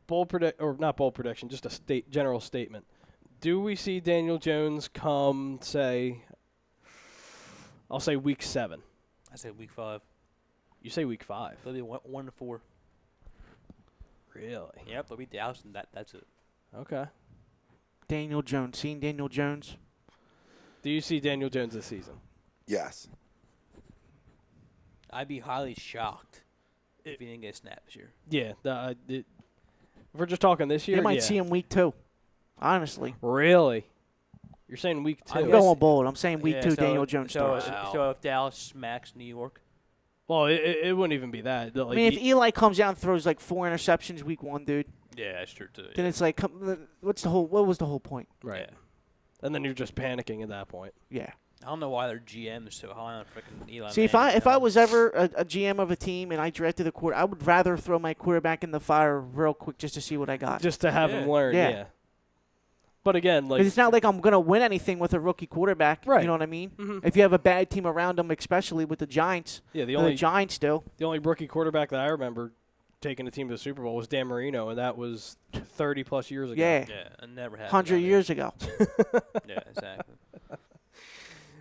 not bold prediction, just a general statement. Do we see Daniel Jones come, say, I'll say week 7? I said week 5. You say week 5? They'll be 1-4. Really? Yep, they'll be Dallas, and that's it. Okay. Daniel Jones. Seeing Daniel Jones. Do you see Daniel Jones this season? Yes. I'd be highly shocked if he didn't get a snap this year. Yeah. If we're just talking this year, They might yeah. see him week 2. Honestly. Really? You're saying week 2? I'm going bold. I'm saying week Yeah, 2 so- Daniel Jones so, starts. So if Dallas smacks New York, Well, it wouldn't even be that. I mean, if Eli comes out and throws like 4 interceptions week 1, dude, yeah, that's true too. then it's like, what was the whole point? right. Yeah. And then you're just panicking at that point. Yeah. I don't know why their GM is so high on freaking Eli. See, if Manning, I was ever a GM of a team and I drafted a quarter, I would rather throw my quarterback in the fire real quick just to see what I got. Just to have him Yeah. learn, Yeah. yeah. But again, like 'Cause it's not like I'm gonna win anything with a rookie quarterback. Right. You know what I mean? Mhm. If you have a bad team around them, especially with the Giants, yeah, the the Giants do. only rookie quarterback that I remember taking a team to the Super Bowl was Dan Marino, and that was 30 plus years ago. Yeah, yeah, it never happened. 100 down there. years ago. Yeah, exactly.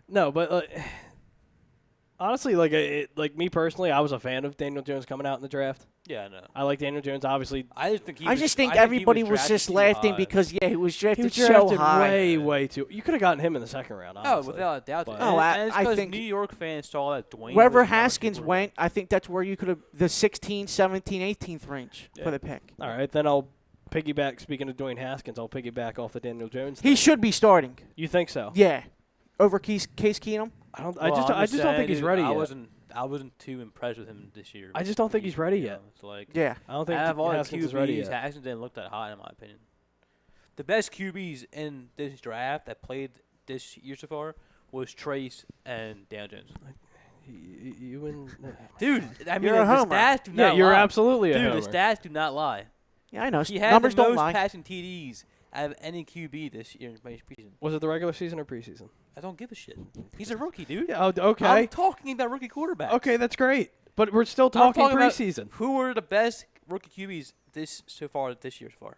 No, but honestly, like me personally, I was a fan of Daniel Jones coming out in the draft. Yeah, I know. I like Daniel Jones. Obviously, I just think I just think everybody was just laughing because he was he drafted, was so drafted high. way too. You could have gotten him in the second round. Oh, Honestly. without a doubt. But- And- Oh, and it's I 'cause think- New York fans saw that Dwayne. Wherever was a Haskins rookie went, I think that's where you could have the 16, 17, 18th range Yeah. for the pick. All right, then I'll piggyback. Speaking of Dwayne Haskins, I'll piggyback off the Daniel Jones. He thing. should be starting. You think so? Yeah, over Case Keenum. I don't. Well, I I'm just don't think he's dude, ready I yet. wasn't too impressed with him this year. I just don't think he's ready You yet. know, It's like Yeah, I don't think out of all the Haskins QBs, is ready yet. Haskins didn't look that high in my opinion. The best QBs in this draft that played this year so far was Trace and Dan Jones. You and Dude, I mean, You're a the homer. stats do yeah, not you're lie. absolutely a Dude, homer. the stats do not lie. Yeah, I know. He had Numbers the don't most lie. passing TDs out of any QB this year in preseason. Was it the regular season or preseason? I don't give a shit. He's a rookie, dude. Yeah. Okay. I'm talking about rookie quarterbacks. Okay, that's great. But we're still I'm talking about preseason. who were the best rookie QBs this year so far?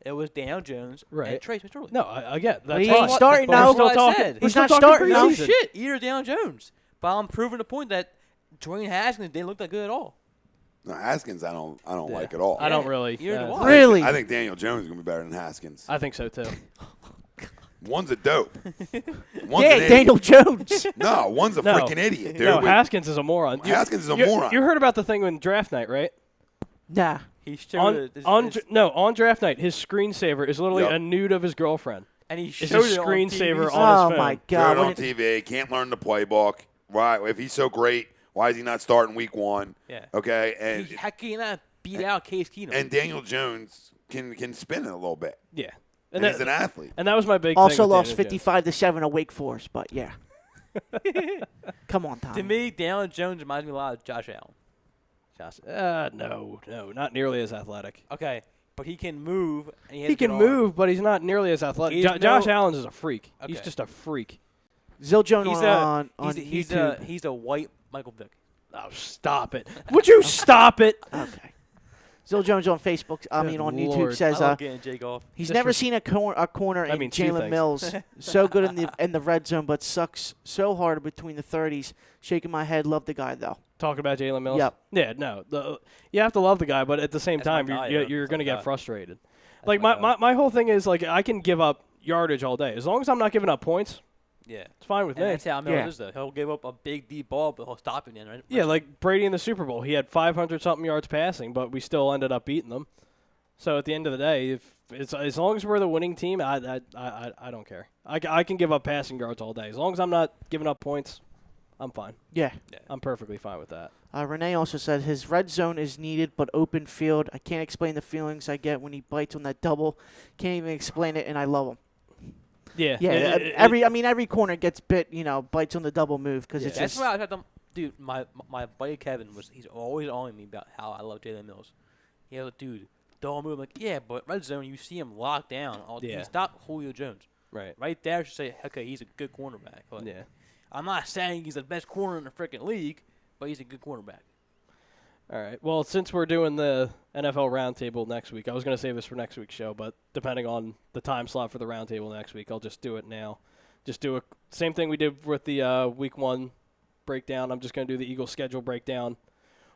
It was Daniel Jones Right. and Trace McSorley. No, I get that's He fine. ain't starting But now. We're still That's what I talking. said. We're He's still not talking starting now. No preseason. shit. Either Daniel Jones. But I'm proving the point that Dwayne Haskins didn't look that good at all. No, Haskins, I don't Yeah. like at all. I don't really. You're the uh, one. Really? I think Daniel Jones is gonna be better than Haskins. I think so too. One's a dope. One's Yeah, an idiot. Daniel Jones. No, one's a No. freaking idiot, dude. No, With- Haskins is a moron. Haskins is a you, moron. You heard about the thing in draft night, right? Nah. He showed On draft night, his screensaver is literally Yep. a nude of his girlfriend. and he It's showed a it on screensaver TV. on Oh his my phone. Throw God. it When on TV. Can't learn the playbook. Right? If he's so great, why is he not starting week 1? Yeah. Okay, and How can you not beat out Case Keenum? and Daniel Jones can spin it a little bit. Yeah, And he's an athlete. and that was my big also thing with lost Daniel Jones. 55-7 to Wake Forest, but yeah. Come on, Tom. to me, Daniel Jones reminds me a lot of Josh Allen. No, not nearly as athletic. Okay, but he can move. And He can move, but he's not nearly as athletic. He's Josh no- Allen is a freak. He's Okay. just a freak. Zil Jones He's on he's YouTube. he's a white Michael Vick. Oh, stop it! Would you stop it? Okay. Zil Jones on Facebook, Good on Lord. YouTube says I love getting Jake off. he's This never was- seen a corner I in mean, two Jalen things. Mills. So good in the red zone, but sucks so hard between the 30s. Shaking my head. Love the guy though. Talking about Jalen Mills. Yep. Yeah. No. You have to love the guy, but at the same That's my time, guy, you're, yeah. you're That's going to my get guy. frustrated. That's Like my my guy. my whole thing is like I can give up yardage all day as long as I'm not giving up points. Yeah. It's fine with And me. that's how Mills Yeah. is, though. He'll give up a big, deep ball, but he'll stop it in, right? Yeah, like Brady in the Super Bowl, he had 500-something yards passing, but we still ended up beating them. So at the end of the day, if it's as long as we're the winning team, I don't care. I can give up passing yards all day as long as I'm not giving up points. I'm fine. Yeah. I'm perfectly fine with that. Renee also said his red zone is needed, but open field. I can't explain the feelings I get when he bites on that double. Can't even explain it, and I love him. Yeah. Yeah, every corner gets bit. Bites on the double move because Yeah. it's That's just. why I had them. Dude, my buddy Kevin he's always on me about how I love Jalen Mills. He's like, dude, don't move. I'm like, yeah, but red zone, you see him locked down. Yeah. He's not Julio Jones. Right. Right there, should say, okay, he's a good cornerback. Like, Yeah. I'm not saying he's the best corner in the freaking league, but he's a good cornerback. All right. Well, since we're doing the NFL roundtable next week, I was going to save this for next week's show, but depending on the time slot for the roundtable next week, I'll just do it now. Just do a same thing we did with the week 1 breakdown. I'm just going to do the Eagles schedule breakdown,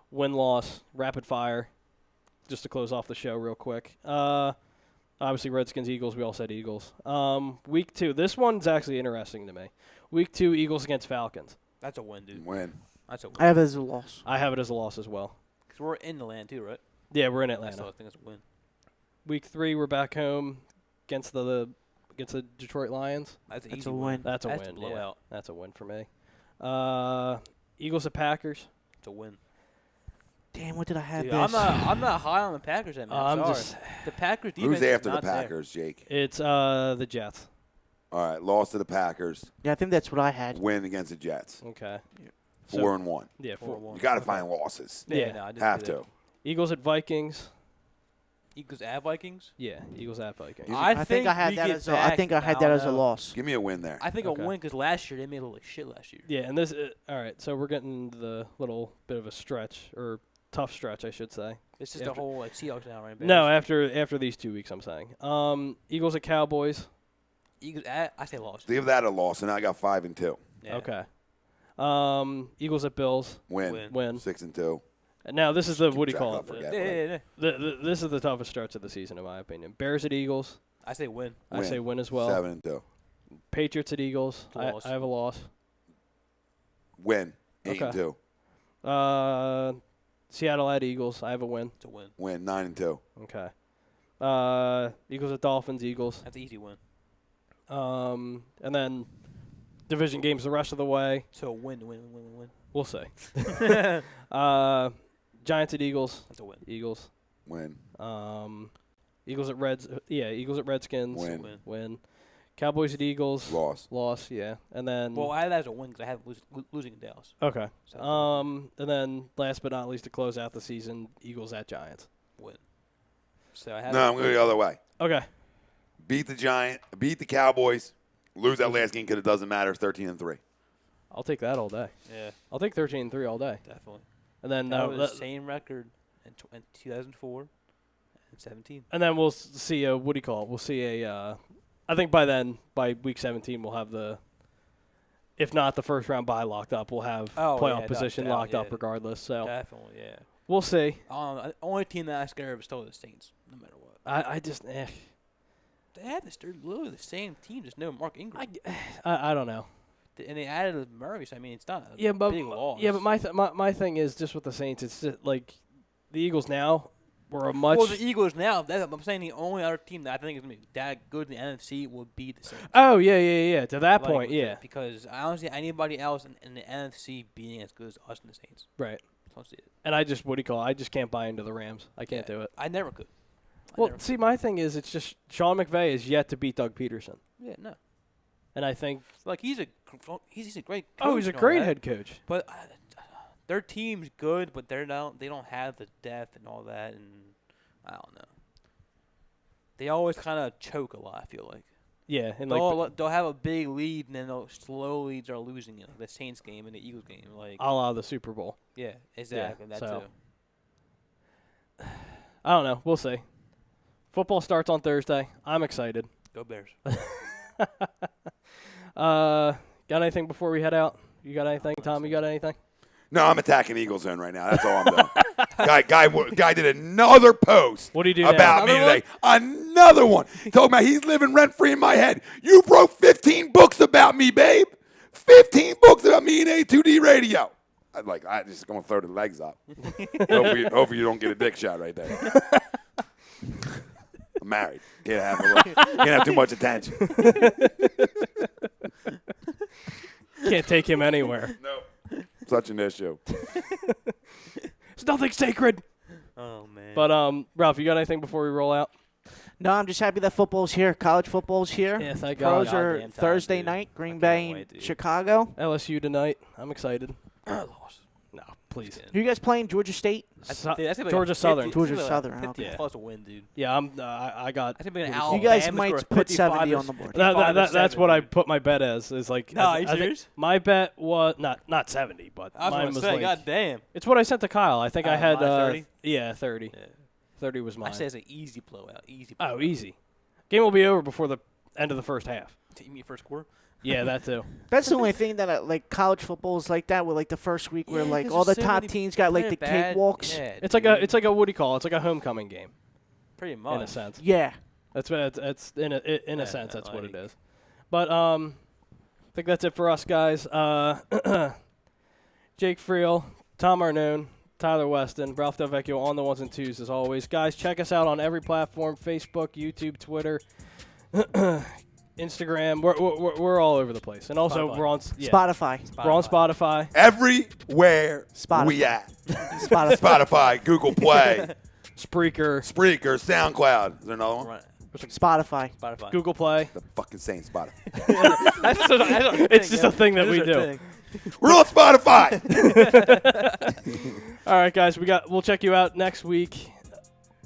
win-loss, rapid fire, just to close off the show real quick. Obviously, Redskins, Eagles. We all said Eagles. Week 2. This one's actually interesting to me. Week 2, Eagles against Falcons. That's a win, dude. Win. That's a win. I have it as a loss. I have it as a loss as well. Because we're in the land, too, right? Yeah, we're in I Atlanta. still think it's a win. Week 3, we're back home against the Detroit Lions. That's an That's easy a win. win. That's a That's win. a Yeah, blowout. that's a win for me. Eagles at Packers. It's a win. Damn, what did I have Dude, this? I'm not high on the Packers, man. I'm sorry. just. The Packers defense Who's is after the not there. Packers, Jake? It's the Jets. All right, loss to the Packers. Yeah, I think that's what I had. Win against the Jets. Okay. 4-1. Yeah. 4-1. You got to find losses. Yeah. No, I didn't Have do that. to. Eagles at Vikings. Eagles at Vikings. Yeah. Eagles at Vikings. I think I had we that get as a, I back- think I had I that don't as a know. loss. Give me a win there. I think Okay. a win because last year they made a little shit last year. Yeah, and this. All right, so we're getting the little bit of a stretch or tough stretch, I should say. This is After- the whole like Seahawks now, right? No, Bears. after these 2 weeks, I'm saying. Eagles at Cowboys. Eagles at I say loss. Give that a loss, and I got 5-2. Yeah. Okay. Eagles at Bills. Win. Win. 6-2. And now this is the what do you Keep call track, it? I'll forget. Yeah. This is the toughest stretch of the season, in my opinion. Bears at Eagles. I say win. I Win. say win as well. 7-2. Patriots at Eagles. I Loss. have a loss. Win. Okay. 8-2. Seattle at Eagles. I have a win. It's a win. Win. 9-2. Okay. Eagles at Dolphins. Eagles. That's an easy win. And then division games the rest of the way. So win. We'll see. Giants at Eagles. That's a win. Eagles. Win. Eagles at Reds. Yeah, Eagles at Redskins. Win. Win. Win. Cowboys at Eagles. Loss. Yeah. And then. Well, I had that as a win because I have losing in Dallas. Okay. So And then last but not least, to close out the season, Eagles at Giants. win. So I have. No, I'm going the other way. Okay. Beat the Cowboys, lose that last game because it doesn't matter. 13-3. I'll take that all day. Yeah, I'll take 13-3 all day. definitely. And then That was the same record in 2004 and 17. And then we'll see what do you call it? We'll see I think by week 17, we'll have if not the first round bye locked up, we'll have playoff position locked up regardless. So Definitely, yeah. we'll see. The only team that I'm scared of is still the Saints, no matter what. I just They have they're literally the same team, just no Mark Ingram. I don't know. And they added Murray, so I mean, it's not a Yeah, but big loss. yeah, but my thing is just with the Saints. It's just like the Eagles now were a much. Well, the Eagles now. I'm saying the only other team that I think is going to be that good in the NFC would be the Saints. Oh yeah. To that point, yeah. Because I don't see anybody else in the NFC being as good as us and the Saints. Right. I don't see it. And I just I just can't buy into the Rams. I can't do it. I never could. Well, see, my thing is it's just Sean McVay is yet to beat Doug Peterson. Yeah, no. And I think He's a great coach. he's a great head coach. But their team's good, but they don't have the depth and all that, and I don't know. They always kind of choke a lot, I feel like. Yeah, and They'll have a big lead, and then they'll slowly start losing it, like the Saints game and the Eagles game. Like, a la the Super Bowl. yeah, exactly. Yeah, that so. too. I don't know. We'll see. Football starts on Thursday. I'm excited. Go Bears. Got anything before we head out? You got anything, Tom? You got anything? No, I'm attacking Eagle Zone right now. That's all I'm doing. Guy did another post What do you do about now? me today. Another one. Talking about he's living rent-free in my head. You wrote 15 books about me, babe. 15 books about me in A2D radio. I just going to throw the legs up. Hopefully you don't get a dick shot right there. I'm married. Can't have too much attention. Can't take him anywhere. No. Such an issue. It's nothing sacred. Oh man. But Ralph, you got anything before we roll out? No, I'm just happy that football's here. College football's here. Yeah, thank God. Pros are Goddamn time, Thursday dude. night, Green I Bay can't and wait, dude. Chicago. LSU tonight. I'm excited. Lost. No, please. Who you guys playing? Georgia State? Dude, that's gonna be like Georgia a 50 Southern. Georgia that's Southern, Like a 50 okay. plus a win, dude. Yeah, I got. That's gonna be an You You guys Alabama might score put 55 70 or on the board. That's what I put my bet as. Is like. No, are you I think serious? my bet was not 70, but I was mine gonna was say, like. God damn. It's what I sent to Kyle. I think I had 30? Yeah, 30. Yeah. 30 was mine. I say it's an easy blowout. Easy. Oh, Blowout. easy. Game will be over before the end of the first half. You mean first quarter? Yeah, that too. That's the only thing that like college football is like that. With like the first week where Yeah, like 'cause all the there's so top many teams got like the bad- cakewalks. Yeah, It's like a what do you call it? It's like a homecoming game pretty much in a sense. Yeah. That's in a Yeah, sense that's what it like- is. But I think that's it for us guys. Jake Friel, Tom Arnone, Tyler Weston, Ralph Del Vecchio on the ones and twos as always. Guys, check us out on every platform: Facebook, YouTube, Twitter, Instagram. We're all over the place, and also Spotify. we're on Spotify. We're on Spotify. Everywhere Spotify. we at. Spotify. Spotify, Google Play, Spreaker, Spreaker, SoundCloud. Is there another one? Right. Spotify. Spotify. Google Play. The fucking same Spotify. It's just a thing that we do. We're on Spotify. All right, guys, we'll check you out next week.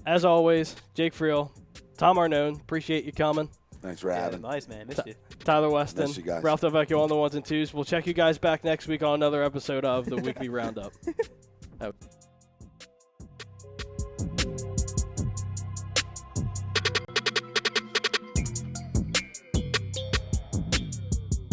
As always, Jake Friel, Tom Arnone, appreciate you coming. Thanks for Yeah, having. nice man. Missed you. Tyler Weston, Miss you guys. Ralph Del Vecchio on the ones and twos. We'll check you guys back next week on another episode of the Weekly Roundup.